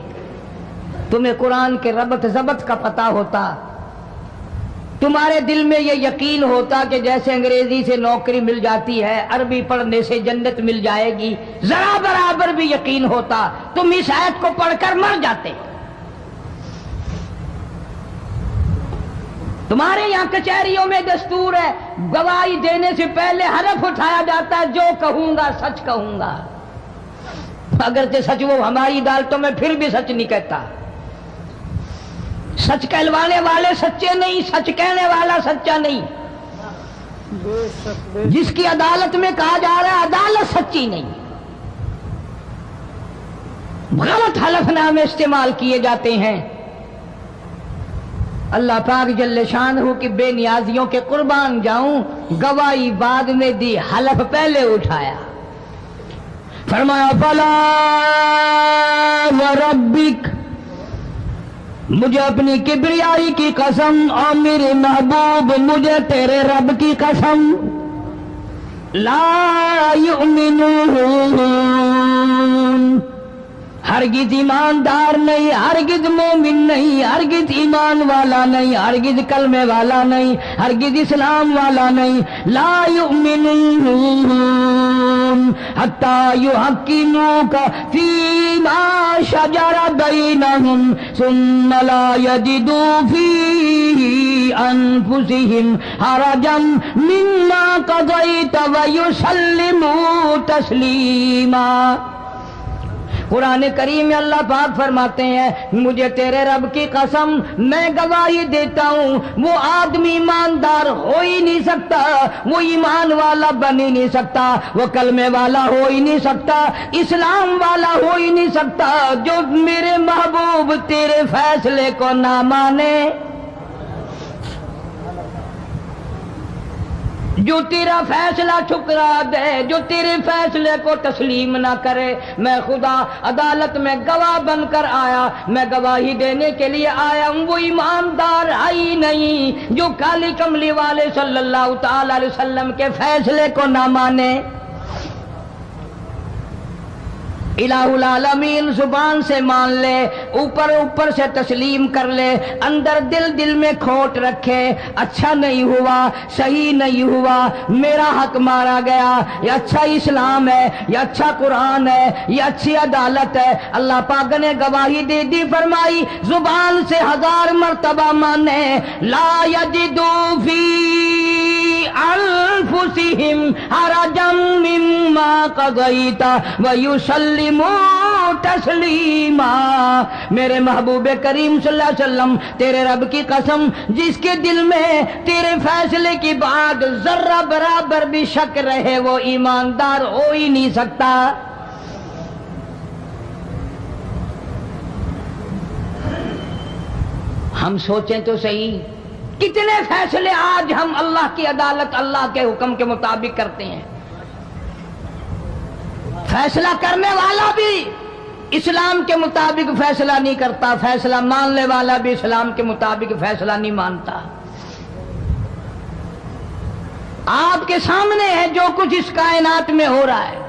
تمہیں قرآن کے ربط ضبط کا پتہ ہوتا، تمہارے دل میں یہ یقین ہوتا کہ جیسے انگریزی سے نوکری مل جاتی ہے، عربی پڑھنے سے جنت مل جائے گی، ذرا برابر بھی یقین ہوتا تم اس آیت کو پڑھ کر مر جاتے. تمہارے یہاں کچہریوں میں دستور ہے گواہی دینے سے پہلے حلف اٹھایا جاتا ہے جو کہوں گا سچ کہوں گا. اگرچہ سچ وہ ہماری عدالتوں میں پھر بھی سچ نہیں کہتا. سچ کہلوانے والے سچے نہیں، سچ کہنے والا سچا نہیں. جس کی عدالت میں کہا جا رہا ہے عدالت سچی نہیں، غلط حلف نامے استعمال کیے جاتے ہیں. اللہ پاک جل شانہ کی بے نیازیوں کے قربان جاؤں، گواہی بعد میں دی، حلف پہلے اٹھایا. فرمایا فلا وربک، مجھے اپنی کبریائی کی قسم اور میرے محبوب مجھے تیرے رب کی قسم، لا یؤمنون، ہرگز ایماندار نہیں، ہرگز مومن نہیں، ہرگز ایمان والا نہیں، ہرگز کلمے والا نہیں، ہرگز اسلام والا نہیں. لا یؤمنون حتی یحکموک فیما شجر بینہم ثم لا یجدوا فی انفسہم حرجا مما قضیت ویسلموا تسلیما. قرآن کریم میں اللہ پاک فرماتے ہیں مجھے تیرے رب کی قسم میں گواہی دیتا ہوں وہ آدمی ایماندار ہو ہی نہیں سکتا، وہ ایمان والا بن ہی نہیں سکتا، وہ کلمے والا ہو ہی نہیں سکتا، اسلام والا ہو ہی نہیں سکتا جو میرے محبوب تیرے فیصلے کو نہ مانے، جو تیرا فیصلہ ٹھکرا دے، جو تیرے فیصلے کو تسلیم نہ کرے. میں خدا عدالت میں گواہ بن کر آیا، میں گواہی دینے کے لیے آیا ہوں، وہ ایماندار ہی نہیں جو کالی کملی والے صلی اللہ تعالی علیہ وسلم کے فیصلے کو نہ مانے. الہ العالمین زبان سے مان لے، اوپر اوپر سے تسلیم کر لے، اندر دل میں کھوٹ رکھے، اچھا نہیں ہوا، صحیح نہیں ہوا، میرا حق مارا گیا، یہ اچھا اسلام ہے، یہ اچھا قرآن ہے، یہ اچھی عدالت ہے۔ اللہ پاک نے گواہی دے دی، فرمائی زبان سے 1000 مرتبہ مانے، لا یجدو فی انفسہم حرجا مما قضیت ویسلموا تسلیما۔ میرے محبوب کریم صلی اللہ علیہ وسلم، تیرے رب کی قسم، جس کے دل میں تیرے فیصلے کی بات ذرہ برابر بھی شک رہے وہ ایماندار ہو ہی نہیں سکتا۔ ہم سوچیں تو صحیح، کتنے فیصلے آج ہم اللہ کی عدالت، اللہ کے حکم کے مطابق کرتے ہیں۔ فیصلہ کرنے والا بھی اسلام کے مطابق فیصلہ نہیں کرتا، فیصلہ ماننے والا بھی اسلام کے مطابق فیصلہ نہیں مانتا۔ آپ کے سامنے ہے جو کچھ اس کائنات میں ہو رہا ہے۔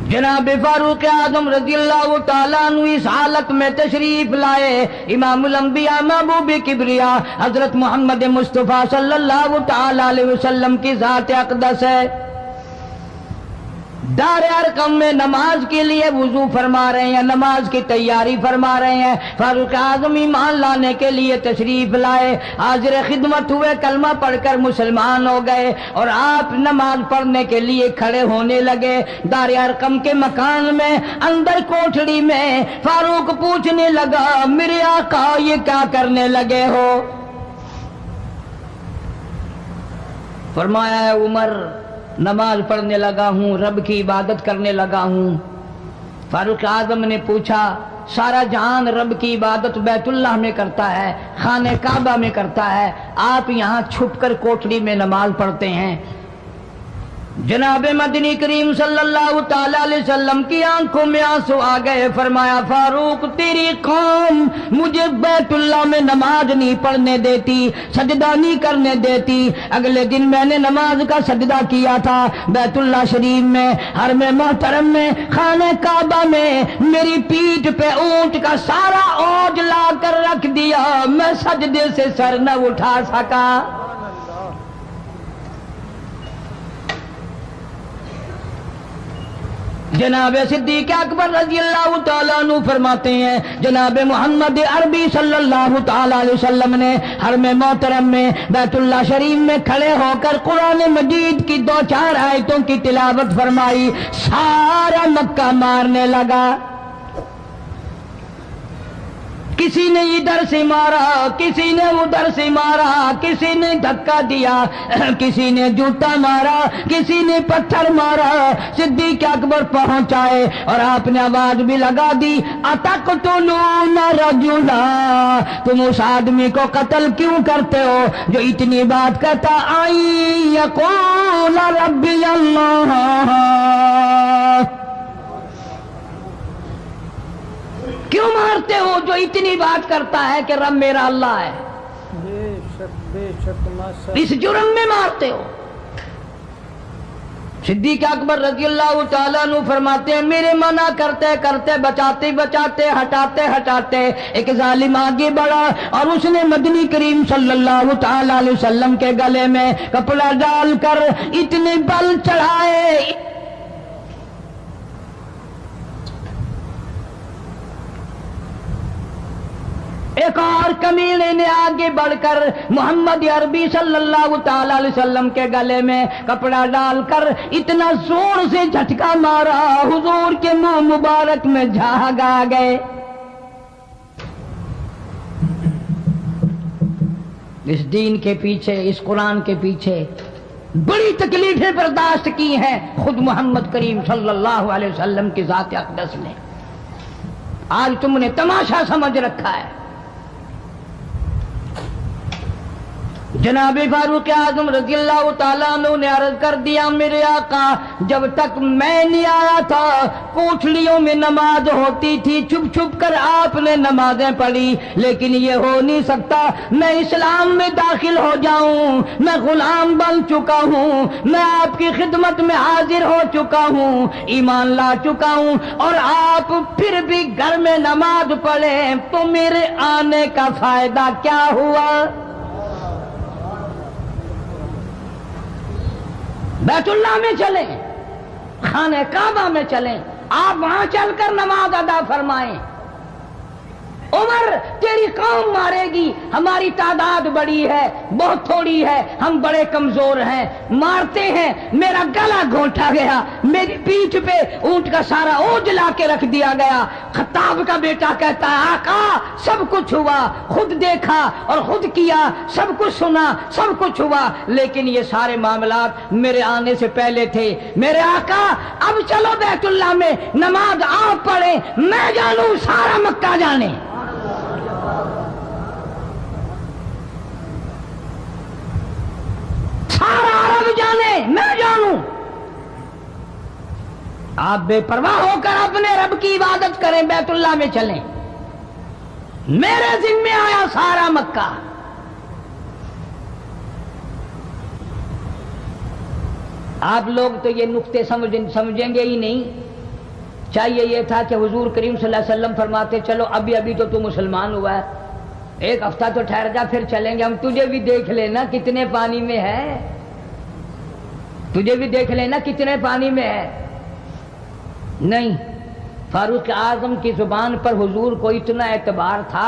جناب فاروق اعظم رضی اللہ تعالیٰ عنہ اس حالت میں تشریف لائے، امام الانبیاء محبوب کبریا حضرت محمد مصطفیٰ صلی اللہ تعالیٰ علیہ وسلم کی ذات اقدس ہے۔ دار ارقم میں نماز کے لیے وضو فرما رہے ہیں، نماز کی تیاری فرما رہے ہیں۔ فاروق اعظم ایمان لانے کے لیے تشریف لائے، حاضر خدمت ہوئے، کلمہ پڑھ کر مسلمان ہو گئے، اور آپ نماز پڑھنے کے لیے کھڑے ہونے لگے۔ دار ارقم کے مکان میں اندر کوٹھڑی میں فاروق پوچھنے لگا، میرے آقا یہ کیا کرنے لگے ہو؟ فرمایا ہے عمر، نماز پڑھنے لگا ہوں، رب کی عبادت کرنے لگا ہوں۔ فاروق اعظم نے پوچھا، سارا جہان رب کی عبادت بیت اللہ میں کرتا ہے، خانہ کعبہ میں کرتا ہے، آپ یہاں چھپ کر کوٹھڑی میں نماز پڑھتے ہیں؟ جناب مدنی کریم صلی اللہ تعالی علیہ وسلم کی آنکھوں میں آنسو آ گئے۔ فرمایا فاروق، تیری قوم مجھے بیت اللہ میں نماز نہیں پڑھنے دیتی، سجدہ نہیں کرنے دیتی۔ اگلے دن میں نے نماز کا سجدہ کیا تھا بیت اللہ شریف میں، حرم محترم میں، خانہ کعبہ میں، میری پیٹھ پہ اونٹ کا سارا اوج لا کر رکھ دیا، میں سجدے سے سر نہ اٹھا سکا۔ جناب صدیق اکبر رضی اللہ تعالیٰ عنہ فرماتے ہیں، جناب محمد عربی صلی اللہ تعالیٰ علیہ وسلم نے حرم محترم میں بیت اللہ شریف میں کھڑے ہو کر قرآن مجید کی 2-4 آیتوں کی تلاوت فرمائی، سارا مکہ مارنے لگا۔ کسی نے ادھر سے مارا، کسی نے ادھر سے مارا، کسی نے دھکا دیا، کسی نے جوتا مارا، کسی نے پتھر مارا۔ صدیق اکبر پہنچ آئے اور آپ نے آواز بھی لگا دی، اتقتلون رجلا، تم اس آدمی کو قتل کیوں کرتے ہو جو اتنی بات کہتا، آئی یقول ربی اللہ، کیوں مارتے ہو جو اتنی بات کرتا ہے کہ رب میرا اللہ ہے؟ اس جرم میں مارتے ہو۔ صدیق اکبر رضی اللہ تعالیٰ عنہ فرماتے ہیں، میرے منع کرتے کرتے، بچاتے بچاتے، ہٹاتے ہٹاتے، ایک ظالم آگے بڑھا اور اس نے مدنی کریم صلی اللہ تعالیٰ علیہ وسلم کے گلے میں کپڑا ڈال کر اتنے بل چڑھائے، ایک اور کمینے نے آگے بڑھ کر محمد عربی صلی اللہ تعالی علیہ وسلم کے گلے میں کپڑا ڈال کر اتنا زور سے جھٹکا مارا، حضور کے منہ مبارک میں جھاگ آ گئے۔ اس دین کے پیچھے، اس قرآن کے پیچھے بڑی تکلیفیں برداشت کی ہیں خود محمد کریم صلی اللہ علیہ وسلم کی ذات اقدس نے۔ آج تم نے تماشا سمجھ رکھا ہے۔ جناب فاروق اعظم رضی اللہ تعالیٰ عنہ نے عرض کر دیا میرے آقا جب تک میں نہیں آیا تھا کوٹھڑیوں میں نماز ہوتی تھی، چھپ چھپ کر آپ نے نمازیں پڑھی، لیکن یہ ہو نہیں سکتا، میں اسلام میں داخل ہو جاؤں، میں غلام بن چکا ہوں، میں آپ کی خدمت میں حاضر ہو چکا ہوں، ایمان لا چکا ہوں، اور آپ پھر بھی گھر میں نماز پڑھیں تو میرے آنے کا فائدہ کیا ہوا؟ بیت اللہ میں چلیں، خانہ کعبہ میں چلیں، آپ وہاں چل کر نماز ادا فرمائیں۔ عمر تیری قوم مارے گی، ہماری تعداد بڑی ہے، بہت تھوڑی ہے، ہم بڑے کمزور ہیں، مارتے ہیں، میرا گلا گھونٹا گیا، میری پیٹھ پہ اونٹ کا سارا اوج لا کے رکھ دیا گیا۔ خطاب کا بیٹا کہتا ہے آقا سب کچھ ہوا، خود دیکھا اور خود کیا، سب کچھ سنا، سب کچھ ہوا، لیکن یہ سارے معاملات میرے آنے سے پہلے تھے۔ میرے آقا اب چلو بیت اللہ میں نماز آپ پڑھیں، میں جانوں سارا مکہ جانے۔ سارا عرب جانے، میں جانوں۔ آپ بے پرواہ ہو کر اپنے رب کی عبادت کریں، بیت اللہ میں چلیں، میرے ذمہ آیا سارا مکہ۔ آپ لوگ تو یہ نقطے سمجھیں گے ہی نہیں۔ چاہیے یہ تھا کہ حضور کریم صلی اللہ علیہ وسلم فرماتے چلو ابھی تو مسلمان ہوا ہے، ایک ہفتہ تو ٹھہر جا پھر چلیں گے، ہم تجھے بھی دیکھ لینا کتنے پانی میں ہے، تجھے بھی دیکھ لینا کتنے پانی میں ہے۔ نہیں، فاروق اعظم کی زبان پر حضور کو اتنا اعتبار تھا،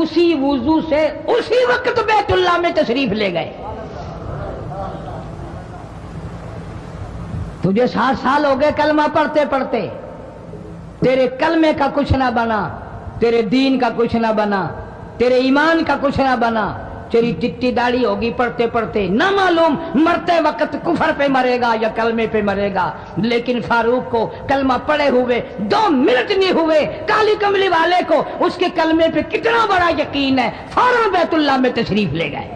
اسی وضو سے اسی وقت بیت اللہ میں تشریف لے گئے۔ تجھے 7 سال ہو گئے کلمہ پڑھتے پڑھتے، تیرے کلمے کا کچھ نہ بنا، تیرے دین کا کچھ نہ بنا، تیرے ایمان کا کچھ نہ بنا، تیری چٹی داڑھی ہوگی پڑھتے پڑھتے، نہ معلوم مرتے وقت کفر پہ مرے گا یا کلمے پہ مرے گا، لیکن فاروق کو کلمہ پڑھے ہوئے 2 منٹ نہیں ہوئے، کالی کملی والے کو اس کے کلمے پہ کتنا بڑا یقین ہے، فوراً بیت اللہ میں تشریف لے گئے۔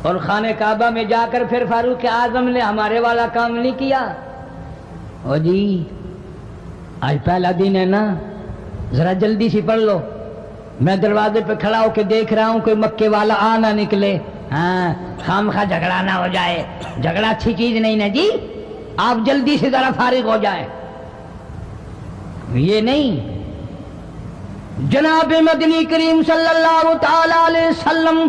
اور خانہ کعبہ میں جا کر پھر فاروق اعظم نے ہمارے والا کام نہیں کیا، او جی آج پہلا دن ہے نا، ذرا جلدی سے پڑھ لو، میں دروازے پہ کھڑا ہو کے دیکھ رہا ہوں کوئی مکے والا آ نہ نکلے، ہاں خامخواہ جھگڑا نہ ہو جائے، جھگڑا اچھی چیز نہیں نا جی، آپ جلدی سے ذرا فارغ ہو جائیں۔ یہ نہیں، جناب مدنی کریم صلی اللہ تعالی علیہ وسلم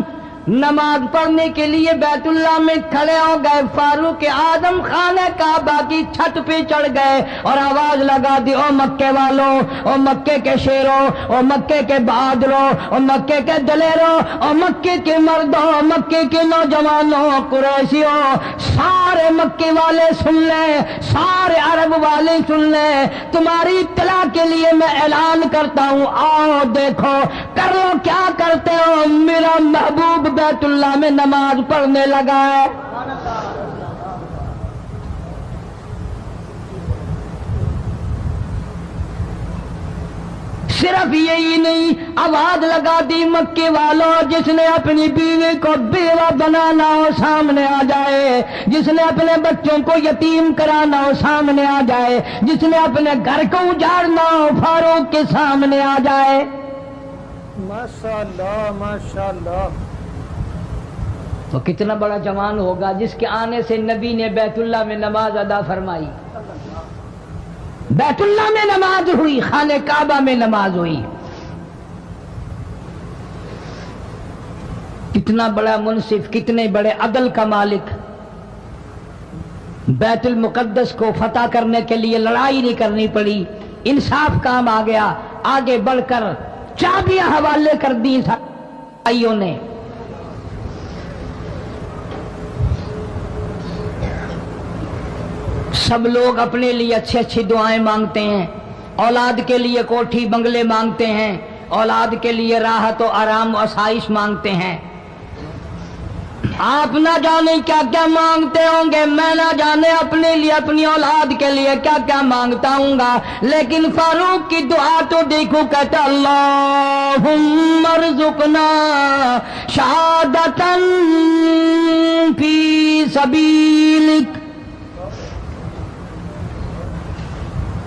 نماز پڑھنے کے لیے بیت اللہ میں کھڑے ہو گئے، فاروق اعظم خانہ کعبہ کی چھت پہ چڑھ گئے اور آواز لگا دی، او مکے والوں، او مکے کے شیروں، او مکے کے بہادروں، او مکے کے دلیروں، او مکے کے مردوں، او مکے کے نوجوانوں، قریشیوں، سارے مکے والے سن لیں، سارے عرب والے سن لیں، تمہاری اطلاع کے لیے میں اعلان کرتا ہوں، آؤ دیکھو کر لو کیا کرتے ہو، میرا محبوب بیت اللہ میں نماز پڑھنے لگا ہے۔ صرف یہی نہیں، آواز لگا دی مکے والوں، جس نے اپنی بیوی کو بیوہ بنانا ہو سامنے آ جائے، جس نے اپنے بچوں کو یتیم کرانا ہو سامنے آ جائے، جس نے اپنے گھر کو اجاڑنا ہو فاروق کے سامنے آ جائے۔ ماشاءاللہ ماشاءاللہ۔ تو کتنا بڑا جوان ہوگا جس کے آنے سے نبی نے بیت اللہ میں نماز ادا فرمائی، بیت اللہ میں نماز ہوئی، خانہ کعبہ میں نماز ہوئی۔ کتنا بڑا منصف، کتنے بڑے عدل کا مالک، بیت المقدس کو فتح کرنے کے لیے لڑائی نہیں کرنی پڑی، انصاف کام آ گیا، آگے بڑھ کر چابیاں حوالے کر دی بھائیوں نے۔ سب لوگ اپنے لیے اچھی اچھی دعائیں مانگتے ہیں، اولاد کے لیے کوٹھی بنگلے مانگتے ہیں، اولاد کے لیے راحت و آرام و آسائش مانگتے ہیں، آپ نہ جانے کیا کیا مانگتے ہوں گے، میں نہ جانے اپنے لیے اپنی اولاد کے لیے کیا کیا مانگتا ہوں گا، لیکن فاروق کی دعا تو دیکھو، کہتا اللہم ارزقنا شہادتاً فی سبیلک۔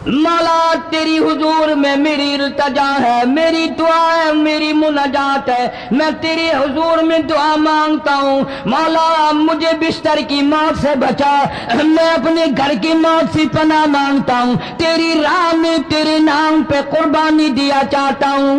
مولا تیری حضور میں میری التجا ہے، میری دعا ہے، میری مناجات ہے، میں تیری حضور میں دعا مانگتا ہوں، مولا مجھے بستر کی موت سے بچا، میں اپنے گھر کی موت سے پناہ مانگتا ہوں، تیری راہ میں تیرے نام پہ قربانی دیا چاہتا ہوں۔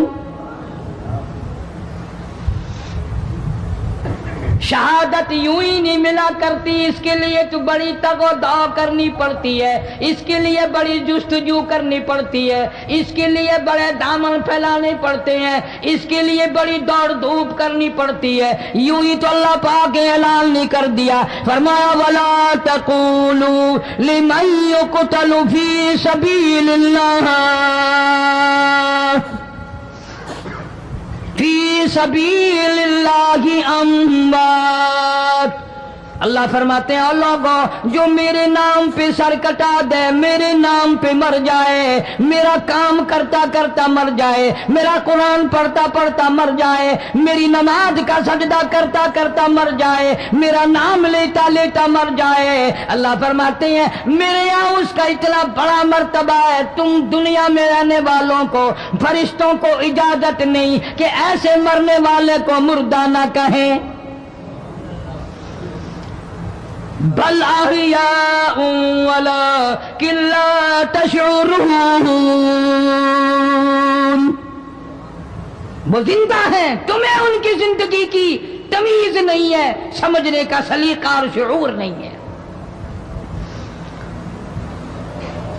شہادت یوں ہی نہیں ملا کرتی، اس کے لیے تو بڑی تگ و دو کرنی پڑتی ہے، اس کے لیے بڑی جستجو کرنی پڑتی ہے، اس کے لیے بڑے دامن پھیلانے پڑتے ہیں، اس کے لیے بڑی دوڑ دھوپ کرنی پڑتی ہے۔ یوں ہی تو اللہ پاک نے اعلان نہیں کر دیا، فرمایا وَلَا تَقُولُوا لِمَن يُقْتَلُ فِي سَبِيلِ اللَّهِ فی سبیل اللہ اموات۔ اللہ فرماتے ہیں اور لوگوں جو میرے نام پہ سر کٹا دے، میرے نام پہ مر جائے، میرا کام کرتا کرتا مر جائے، میرا قرآن پڑھتا پڑھتا مر جائے، میری نماز کا سجدہ کرتا کرتا مر جائے، میرا نام لیتا لیتا مر جائے، اللہ فرماتے ہیں میرے یہاں اس کا اتنا بڑا مرتبہ ہے، تم دنیا میں رہنے والوں کو، فرشتوں کو اجازت نہیں کہ ایسے مرنے والے کو مردہ نہ کہیں، بل احیاء ولکن لا تشعرون، وہ زندہ ہیں، تمہیں ان کی زندگی کی تمیز نہیں ہے، سمجھنے کا سلیقہ اور شعور نہیں ہے۔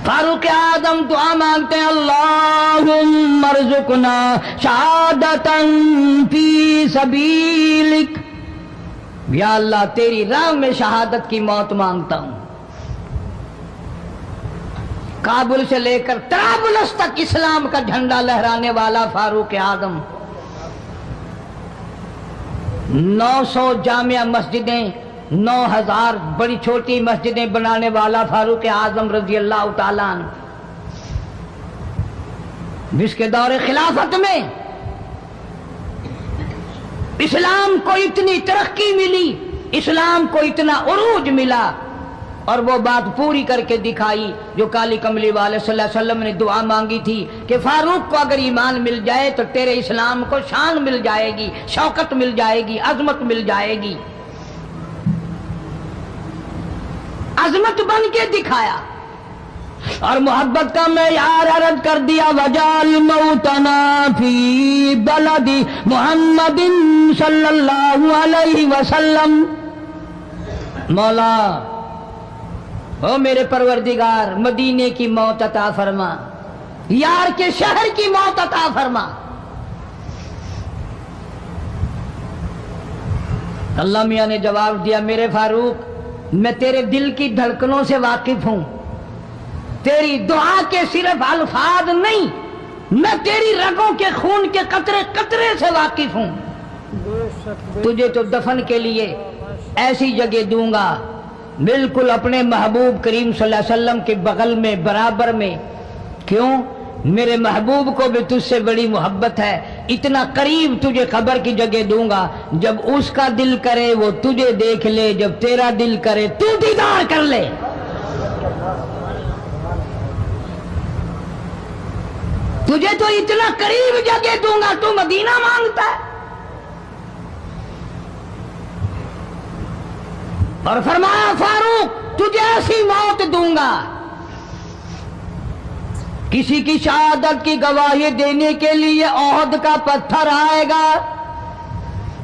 فاروق اعظم دعا مانگتے ہیں اللہم ارزقنا شہادتاً فی سبیلک، یا اللہ تیری راہ میں شہادت کی موت مانگتا ہوں۔ کابل سے لے کر طرابلس تک اسلام کا جھنڈا لہرانے والا فاروق اعظم، 900 جامع مسجدیں، 9000 بڑی چھوٹی مسجدیں بنانے والا فاروق اعظم رضی اللہ تعالیٰ عنہ، جس کے دور خلافت میں اسلام کو اتنی ترقی ملی، اسلام کو اتنا عروج ملا، اور وہ بات پوری کر کے دکھائی جو کالی کملی والے صلی اللہ علیہ وسلم نے دعا مانگی تھی کہ فاروق کو اگر ایمان مل جائے تو تیرے اسلام کو شان مل جائے گی، شوکت مل جائے گی، عظمت مل جائے گی، عظمت بن کے دکھایا، اور محبت کا معیار عرض کر دیا وجعل موتنا فی بلد محمد صلی اللہ علیہ وسلم۔ مولا او میرے پروردگار مدینے کی موت عطا فرما، یار کے شہر کی موت عطا فرما۔ اللہ میاں نے جواب دیا میرے فاروق میں تیرے دل کی دھڑکنوں سے واقف ہوں، تیری دعا کے صرف الفاظ نہیں، میں تیری رگوں کے خون کے قطرے قطرے سے واقف ہوں۔ تجھے تو دفن کے لیے ایسی جگہ دوں گا بالکل اپنے محبوب کریم صلی اللہ علیہ وسلم کے بغل میں برابر میں، کیوں؟ میرے محبوب کو بھی تجھ سے بڑی محبت ہے، اتنا قریب تجھے قبر کی جگہ دوں گا، جب اس کا دل کرے وہ تجھے دیکھ لے، جب تیرا دل کرے تو دیدار کر لے۔ تجھے تو اتنا قریب جگہ دوں گا، تو مدینہ مانگتا ہے۔ اور فرمایا فاروق تجھے ایسی موت دوں گا، کسی کی شہادت کی گواہی دینے کے لیے احد کا پتھر آئے گا،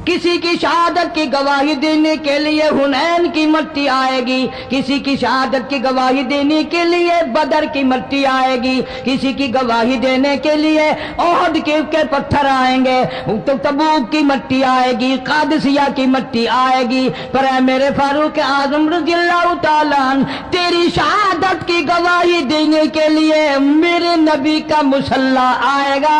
کسی کی شہادت کی گواہی دینے کے لیے حنین کی مٹی آئے گی، کسی کی شہادت کی گواہی دینے کے لیے بدر کی مٹی آئے گی، کسی کی گواہی دینے کے لیے احد کے پتھر آئیں گے، تبوک کی مٹی آئے گی، قادسیہ کی مٹی آئے گی، پر اے میرے فاروق اعظم رضی اللہ تعالیٰ عنہ تیری شہادت کی گواہی دینے کے لیے میرے نبی کا مسلح آئے گا۔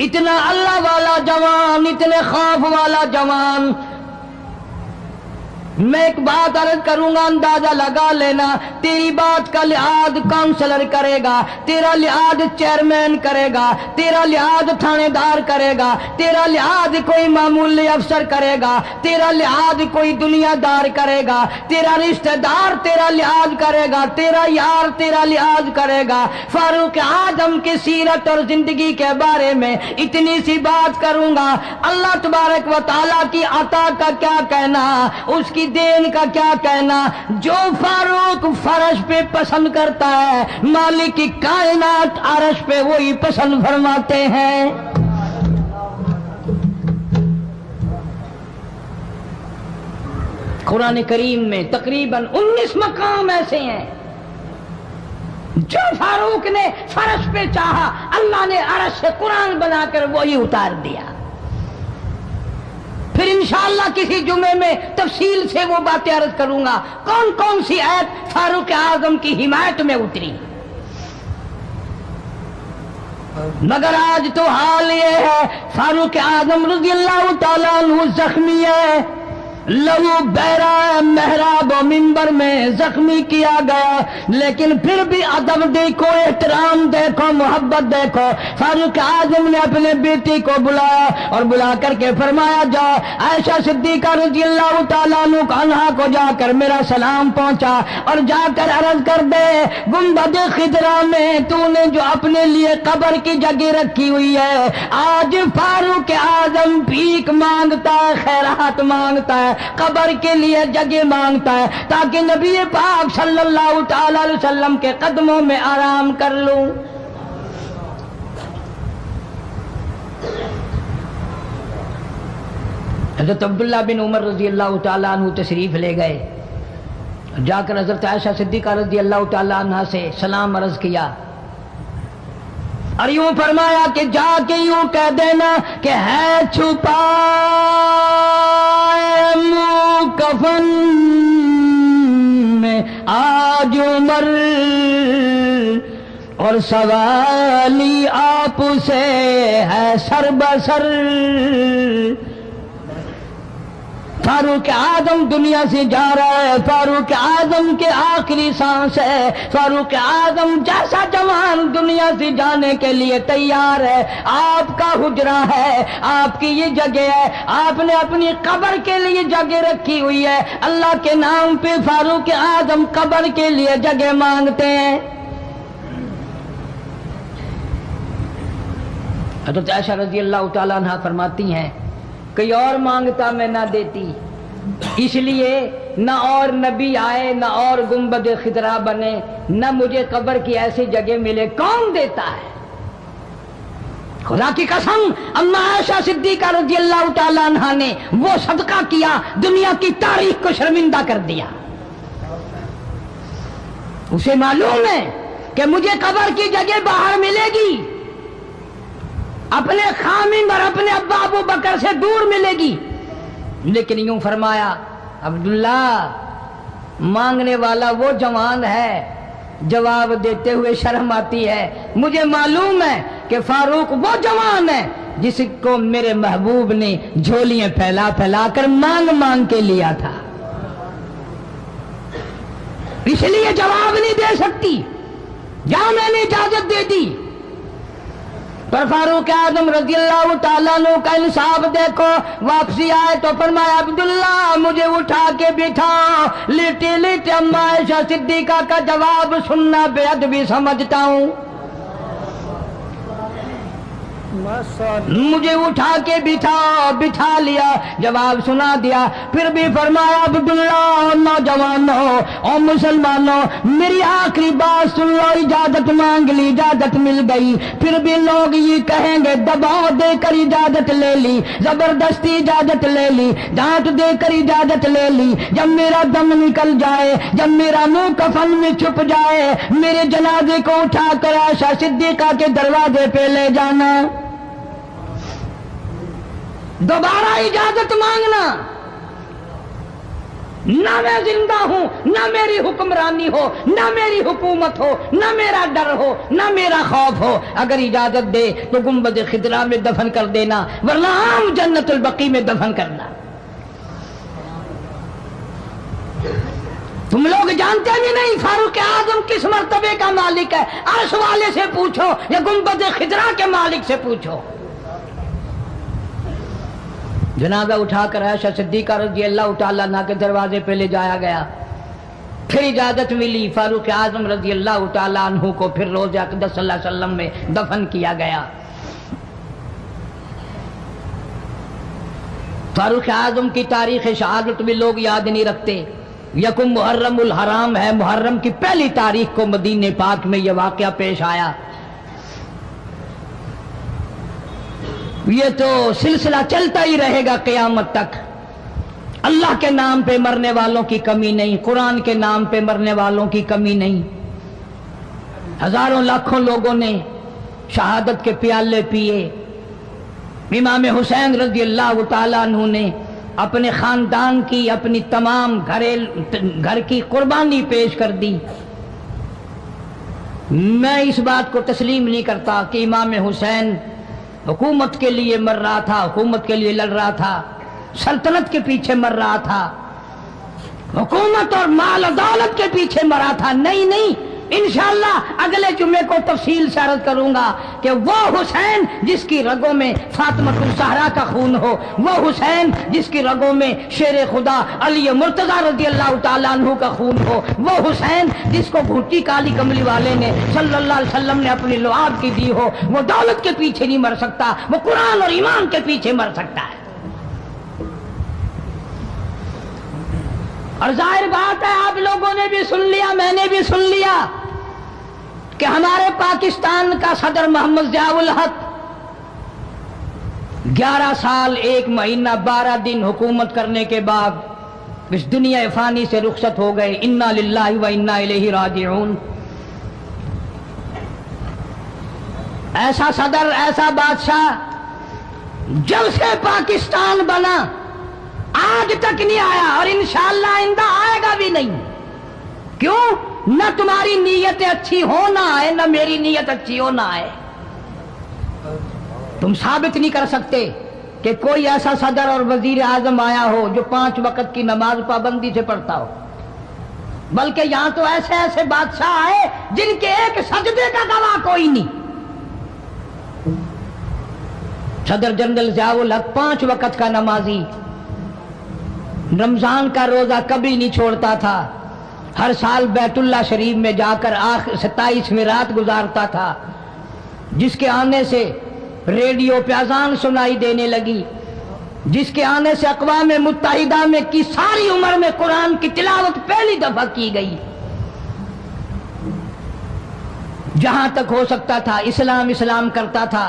اتنا اللہ والا جوان، اتنے خوف والا جوان. میں ایک بات عرض کروں گا، اندازہ لگا لینا. تیری بات کا لحاظ کاؤنسلر کرے گا، تیرا لحاظ چیئرمین کرے گا، تیرا لحاظ تھانے دار کرے گا، تیرا لحاظ کوئی معمولی افسر کرے گا، تیرا لحاظ کوئی دنیا دار کرے گا، تیرا رشتہ دار تیرا لحاظ کرے گا، تیرا یار تیرا لحاظ کرے گا. فاروق اعظم کی سیرت اور زندگی کے بارے میں اتنی سی بات کروں گا. اللہ تبارک و تعالیٰ کی عطا کا کیا کہنا، اس کی دین کا کیا کہنا. جو فاروق فرش پہ پسند کرتا ہے، مالک کی کائنات عرش پہ وہی پسند فرماتے ہیں. قرآن کریم میں تقریباً 19 مقام ایسے ہیں جو فاروق نے فرش پہ چاہا، اللہ نے عرش سے قرآن بنا کر وہی اتار دیا. پھر انشاءاللہ کسی جمعے میں تفصیل سے وہ باتیں عرض کروں گا کون کون سی آیت فاروق اعظم کی حمایت میں اتری. مگر آج تو حال یہ ہے، فاروق اعظم رضی اللہ تعالیٰ عنہ زخمی ہے، لہو بہرا محراب و منبر میں زخمی کیا گیا، لیکن پھر بھی ادب دیکھو، احترام دیکھو، محبت دیکھو. فاروق اعظم نے اپنے بیٹی کو بلایا اور بلا کر کے فرمایا، جا عائشہ صدیقہ رضی اللہ تعالیٰ عنہا کو جا کر میرا سلام پہنچا اور جا کر عرض کر دے، گنبد خضرا میں تو نے جو اپنے لیے قبر کی جگہ رکھی ہوئی ہے، آج فاروق اعظم بھیک مانگتا ہے، خیرات مانگتا ہے، قبر کے لیے جگہ مانگتا ہے تاکہ نبی پاک صلی اللہ تعالی علیہ وسلم کے قدموں میں آرام کر لوں. حضرت عبداللہ بن عمر رضی اللہ تعالیٰ عنہ تشریف لے گئے، جا کر حضرت عائشہ صدیقہ رضی اللہ تعالیٰ عنہ سے سلام عرض کیا اور یوں فرمایا کہ جا کے یوں کہہ دینا کہ ہے چھپا منہ کفن میں آج عمر، اور سوالی آپ سے ہے سر بسر. فاروق اعظم دنیا سے جا رہا ہے، فاروق اعظم کے آخری سانس ہے، فاروق اعظم جیسا جوان دنیا سے جانے کے لیے تیار ہے. آپ کا حجرہ ہے، آپ کی یہ جگہ ہے، آپ نے اپنی قبر کے لیے جگہ رکھی ہوئی ہے. اللہ کے نام پہ فاروق اعظم قبر کے لیے جگہ مانگتے ہیں. حضرت عائشہ رضی اللہ تعالیٰ عنہ فرماتی ہیں، کوئی اور مانگتا میں نہ دیتی، اس لیے نہ اور نبی آئے، نہ اور گنبد خضرا بنے، نہ مجھے قبر کی ایسی جگہ ملے. کون دیتا ہے؟ خدا کی قسم، اما عائشہ صدیقہ رضی اللہ تعالیٰ عنہ نے وہ صدقہ کیا، دنیا کی تاریخ کو شرمندہ کر دیا. اسے معلوم ہے کہ مجھے قبر کی جگہ باہر ملے گی، اپنے خامن اور اپنے ابا ابو بکر سے دور ملے گی. لیکن یوں فرمایا، عبداللہ مانگنے والا وہ جوان ہے، جواب دیتے ہوئے شرم آتی ہے. مجھے معلوم ہے کہ فاروق وہ جوان ہے جس کو میرے محبوب نے جھولیاں پھیلا پھیلا کر مانگ مانگ کے لیا تھا، اس لیے جواب نہیں دے سکتی. جہاں میں نے اجازت دے دی، پر فاروق اعظم رضی اللہ تعالیٰ عنہ کا انصاف دیکھو. واپسی آئے تو فرمایا، عبداللہ مجھے اٹھا کے بٹھا. لیٹے لیٹے اما عائشہ صدیقہ کا جواب سننا بے ادبی سمجھتا ہوں. مجھے اٹھا کے بٹھا لیا، جواب سنا دیا. پھر بھی فرمایا، عبداللہ نوجوانوں اور مسلمانوں، میری آخری بات سن لو. اجازت مانگ لی، اجازت مل گئی. پھر بھی لوگ یہ کہیں گے دباؤ دے کر اجازت لے لی، زبردستی اجازت لے لی، ڈانٹ دے کر اجازت لے لی. جب میرا دم نکل جائے، جب میرا منہ کفن میں چھپ جائے، میرے جنازے کو اٹھا کر عائشہ صدیقہ کے دروازے پہ لے جانا. دوبارہ اجازت مانگنا. نہ میں زندہ ہوں، نہ میری حکمرانی ہو، نہ میری حکومت ہو، نہ میرا ڈر ہو، نہ میرا خوف ہو، اگر اجازت دے تو گنبد خضرا میں دفن کر دینا، ورنہ عام جنت البقیع میں دفن کرنا۔ تم لوگ جانتے بھی نہیں فاروق اعظم کس مرتبے کا مالک ہے، عرش والے سے پوچھو یا گنبد خضرا کے مالک سے پوچھو۔ جنازہ اٹھا کر عائشہ صدیقہ رضی اللہ تعالیٰ عنہ کے دروازے پہ لے جایا گیا، پھر اجازت ملی، فاروق اعظم رضی اللہ تعالیٰ عنہ کو پھر روضہ اقدس صلی اللہ علیہ وسلم میں دفن کیا گیا۔ فاروق اعظم کی تاریخ شہادت بھی لوگ یاد نہیں رکھتے۔ یکم محرم الحرام ہے، محرم کی پہلی تاریخ کو مدینہ پاک میں یہ واقعہ پیش آیا۔ یہ تو سلسلہ چلتا ہی رہے گا قیامت تک۔ اللہ کے نام پہ مرنے والوں کی کمی نہیں، قرآن کے نام پہ مرنے والوں کی کمی نہیں۔ ہزاروں لاکھوں لوگوں نے شہادت کے پیالے پیے۔ امام حسین رضی اللہ تعالیٰ عنہ نے اپنے خاندان کی، اپنی تمام گھر کی قربانی پیش کر دی۔ میں اس بات کو تسلیم نہیں کرتا کہ امام حسین حکومت کے لیے مر رہا تھا، حکومت کے لیے لڑ رہا تھا، سلطنت کے پیچھے مر رہا تھا، حکومت اور مال و دولت کے پیچھے مرا تھا۔ نہیں، انشاءاللہ اگلے جمعے کو تفصیل سے عرض کروں گا کہ وہ حسین جس کی رگوں میں فاطمہ الزہرا کا خون ہو، وہ حسین جس کی رگوں میں شیر خدا علی مرتضیٰ رضی اللہ تعالیٰ عنہ کا خون ہو، وہ حسین جس کو بھوٹی کالی کملی والے نے صلی اللہ علیہ وسلم نے اپنی لعاب کی دی ہو، وہ دولت کے پیچھے نہیں مر سکتا، وہ قرآن اور ایمان کے پیچھے مر سکتا ہے۔ اور ظاہر بات ہے آپ لوگوں نے بھی سن لیا، میں نے بھی سن لیا کہ ہمارے پاکستان کا صدر محمد ضیاء الحق 11 سال 1 مہینہ 12 دن حکومت کرنے کے بعد اس دنیا فانی سے رخصت ہو گئے۔ انا للہ و انا الیہ راجعون۔ ایسا صدر، ایسا بادشاہ جب سے پاکستان بنا آج تک نہیں آیا، اور انشاءاللہ آئندہ آئے گا بھی نہیں۔ کیوں؟ نہ تمہاری نیت اچھی ہو نہ آئے، نہ میری نیت اچھی ہو نہ آئے۔ تم ثابت نہیں کر سکتے کہ کوئی ایسا صدر اور وزیر اعظم آیا ہو جو 5 وقت کی نماز پابندی سے پڑھتا ہو، بلکہ یہاں تو ایسے ایسے بادشاہ آئے جن کے ایک سجدے کا گواہ کوئی نہیں۔ صدر جنرل ضیاء الحق 5 وقت کا نمازی، رمضان کا روزہ کبھی نہیں چھوڑتا تھا، ہر سال بیت اللہ شریف میں جا کر 27ویں رات گزارتا تھا، جس کے آنے سے ریڈیو پہ اذان سنائی دینے لگی، جس کے آنے سے اقوام متحدہ میں کی ساری عمر میں قرآن کی تلاوت پہلی دفعہ کی گئی۔ جہاں تک ہو سکتا تھا اسلام کرتا تھا،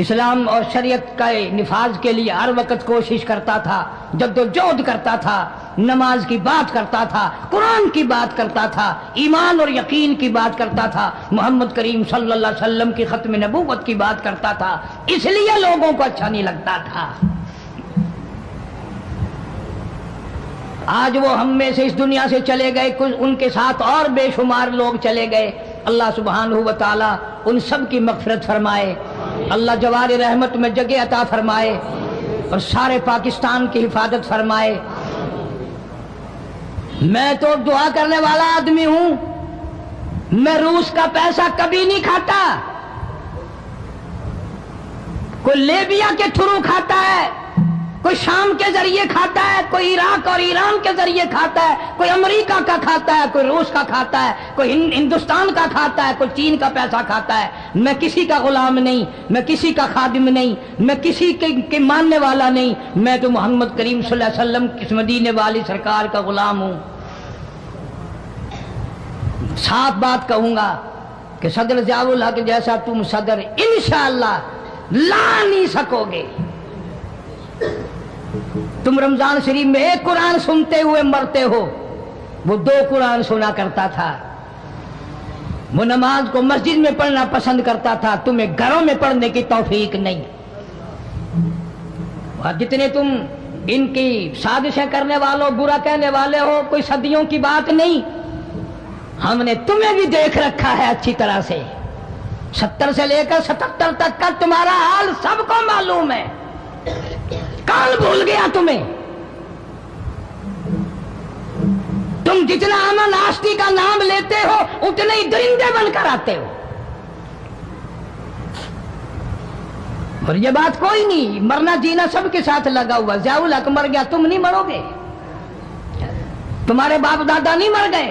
اسلام اور شریعت کا نفاذ کے لیے ہر وقت کوشش کرتا تھا، جدوجہد کرتا تھا، نماز کی بات کرتا تھا، قرآن کی بات کرتا تھا، ایمان اور یقین کی بات کرتا تھا، محمد کریم صلی اللہ علیہ وسلم کی ختم نبوت کی بات کرتا تھا، اس لیے لوگوں کو اچھا نہیں لگتا تھا۔ آج وہ ہم میں سے اس دنیا سے چلے گئے، کچھ ان کے ساتھ اور بے شمار لوگ چلے گئے۔ اللہ سبحانہ و تعالی ان سب کی مغفرت فرمائے، اللہ جوار رحمت میں جگہ عطا فرمائے اور سارے پاکستان کی حفاظت فرمائے۔ میں تو دعا کرنے والا آدمی ہوں، میں روس کا پیسہ کبھی نہیں کھاتا، کوئی لیبیا کے تھرو کھاتا ہے، کوئی شام کے ذریعے کھاتا ہے، کوئی عراق اور ایران کے ذریعے کھاتا ہے، کوئی امریکہ کا کھاتا ہے، کوئی روس کا کھاتا ہے، کوئی ہندوستان کا کھاتا ہے، کوئی چین کا پیسہ کھاتا ہے۔ میں کسی کا غلام نہیں، میں کسی کا خادم نہیں، میں کسی کے ماننے والا نہیں، میں تو محمد کریم صلی اللہ علیہ وسلم کی مدینے والی سرکار کا غلام ہوں۔ صاف بات کہوں گا کہ صدر ضیاء الحق جیسا تم صدر انشاءاللہ لا نہیں سکو گے۔ تم رمضان شریف میں 1 قرآن سنتے ہوئے مرتے ہو، وہ 2 قرآن سنا کرتا تھا، وہ نماز کو مسجد میں پڑھنا پسند کرتا تھا، تمہیں گھروں میں پڑھنے کی توفیق نہیں۔ اور جتنے تم ان کی سازشیں کرنے والوں، برا کہنے والے ہو، کوئی صدیوں کی بات نہیں، ہم نے تمہیں بھی دیکھ رکھا ہے اچھی طرح سے، 70 سے لے کر 77 تک کا تمہارا حال سب کو معلوم ہے، کون بھول گیا تمہیں؟ تم جتنا امن آشتی کا نام لیتے ہو اتنے ہی درندے بن کر آتے ہو، اور یہ بات کوئی نہیں، مرنا جینا سب کے ساتھ لگا ہوا، ضیاء الحق مر گیا، تم نہیں مرو گے، تمہارے باپ دادا نہیں مر گئے۔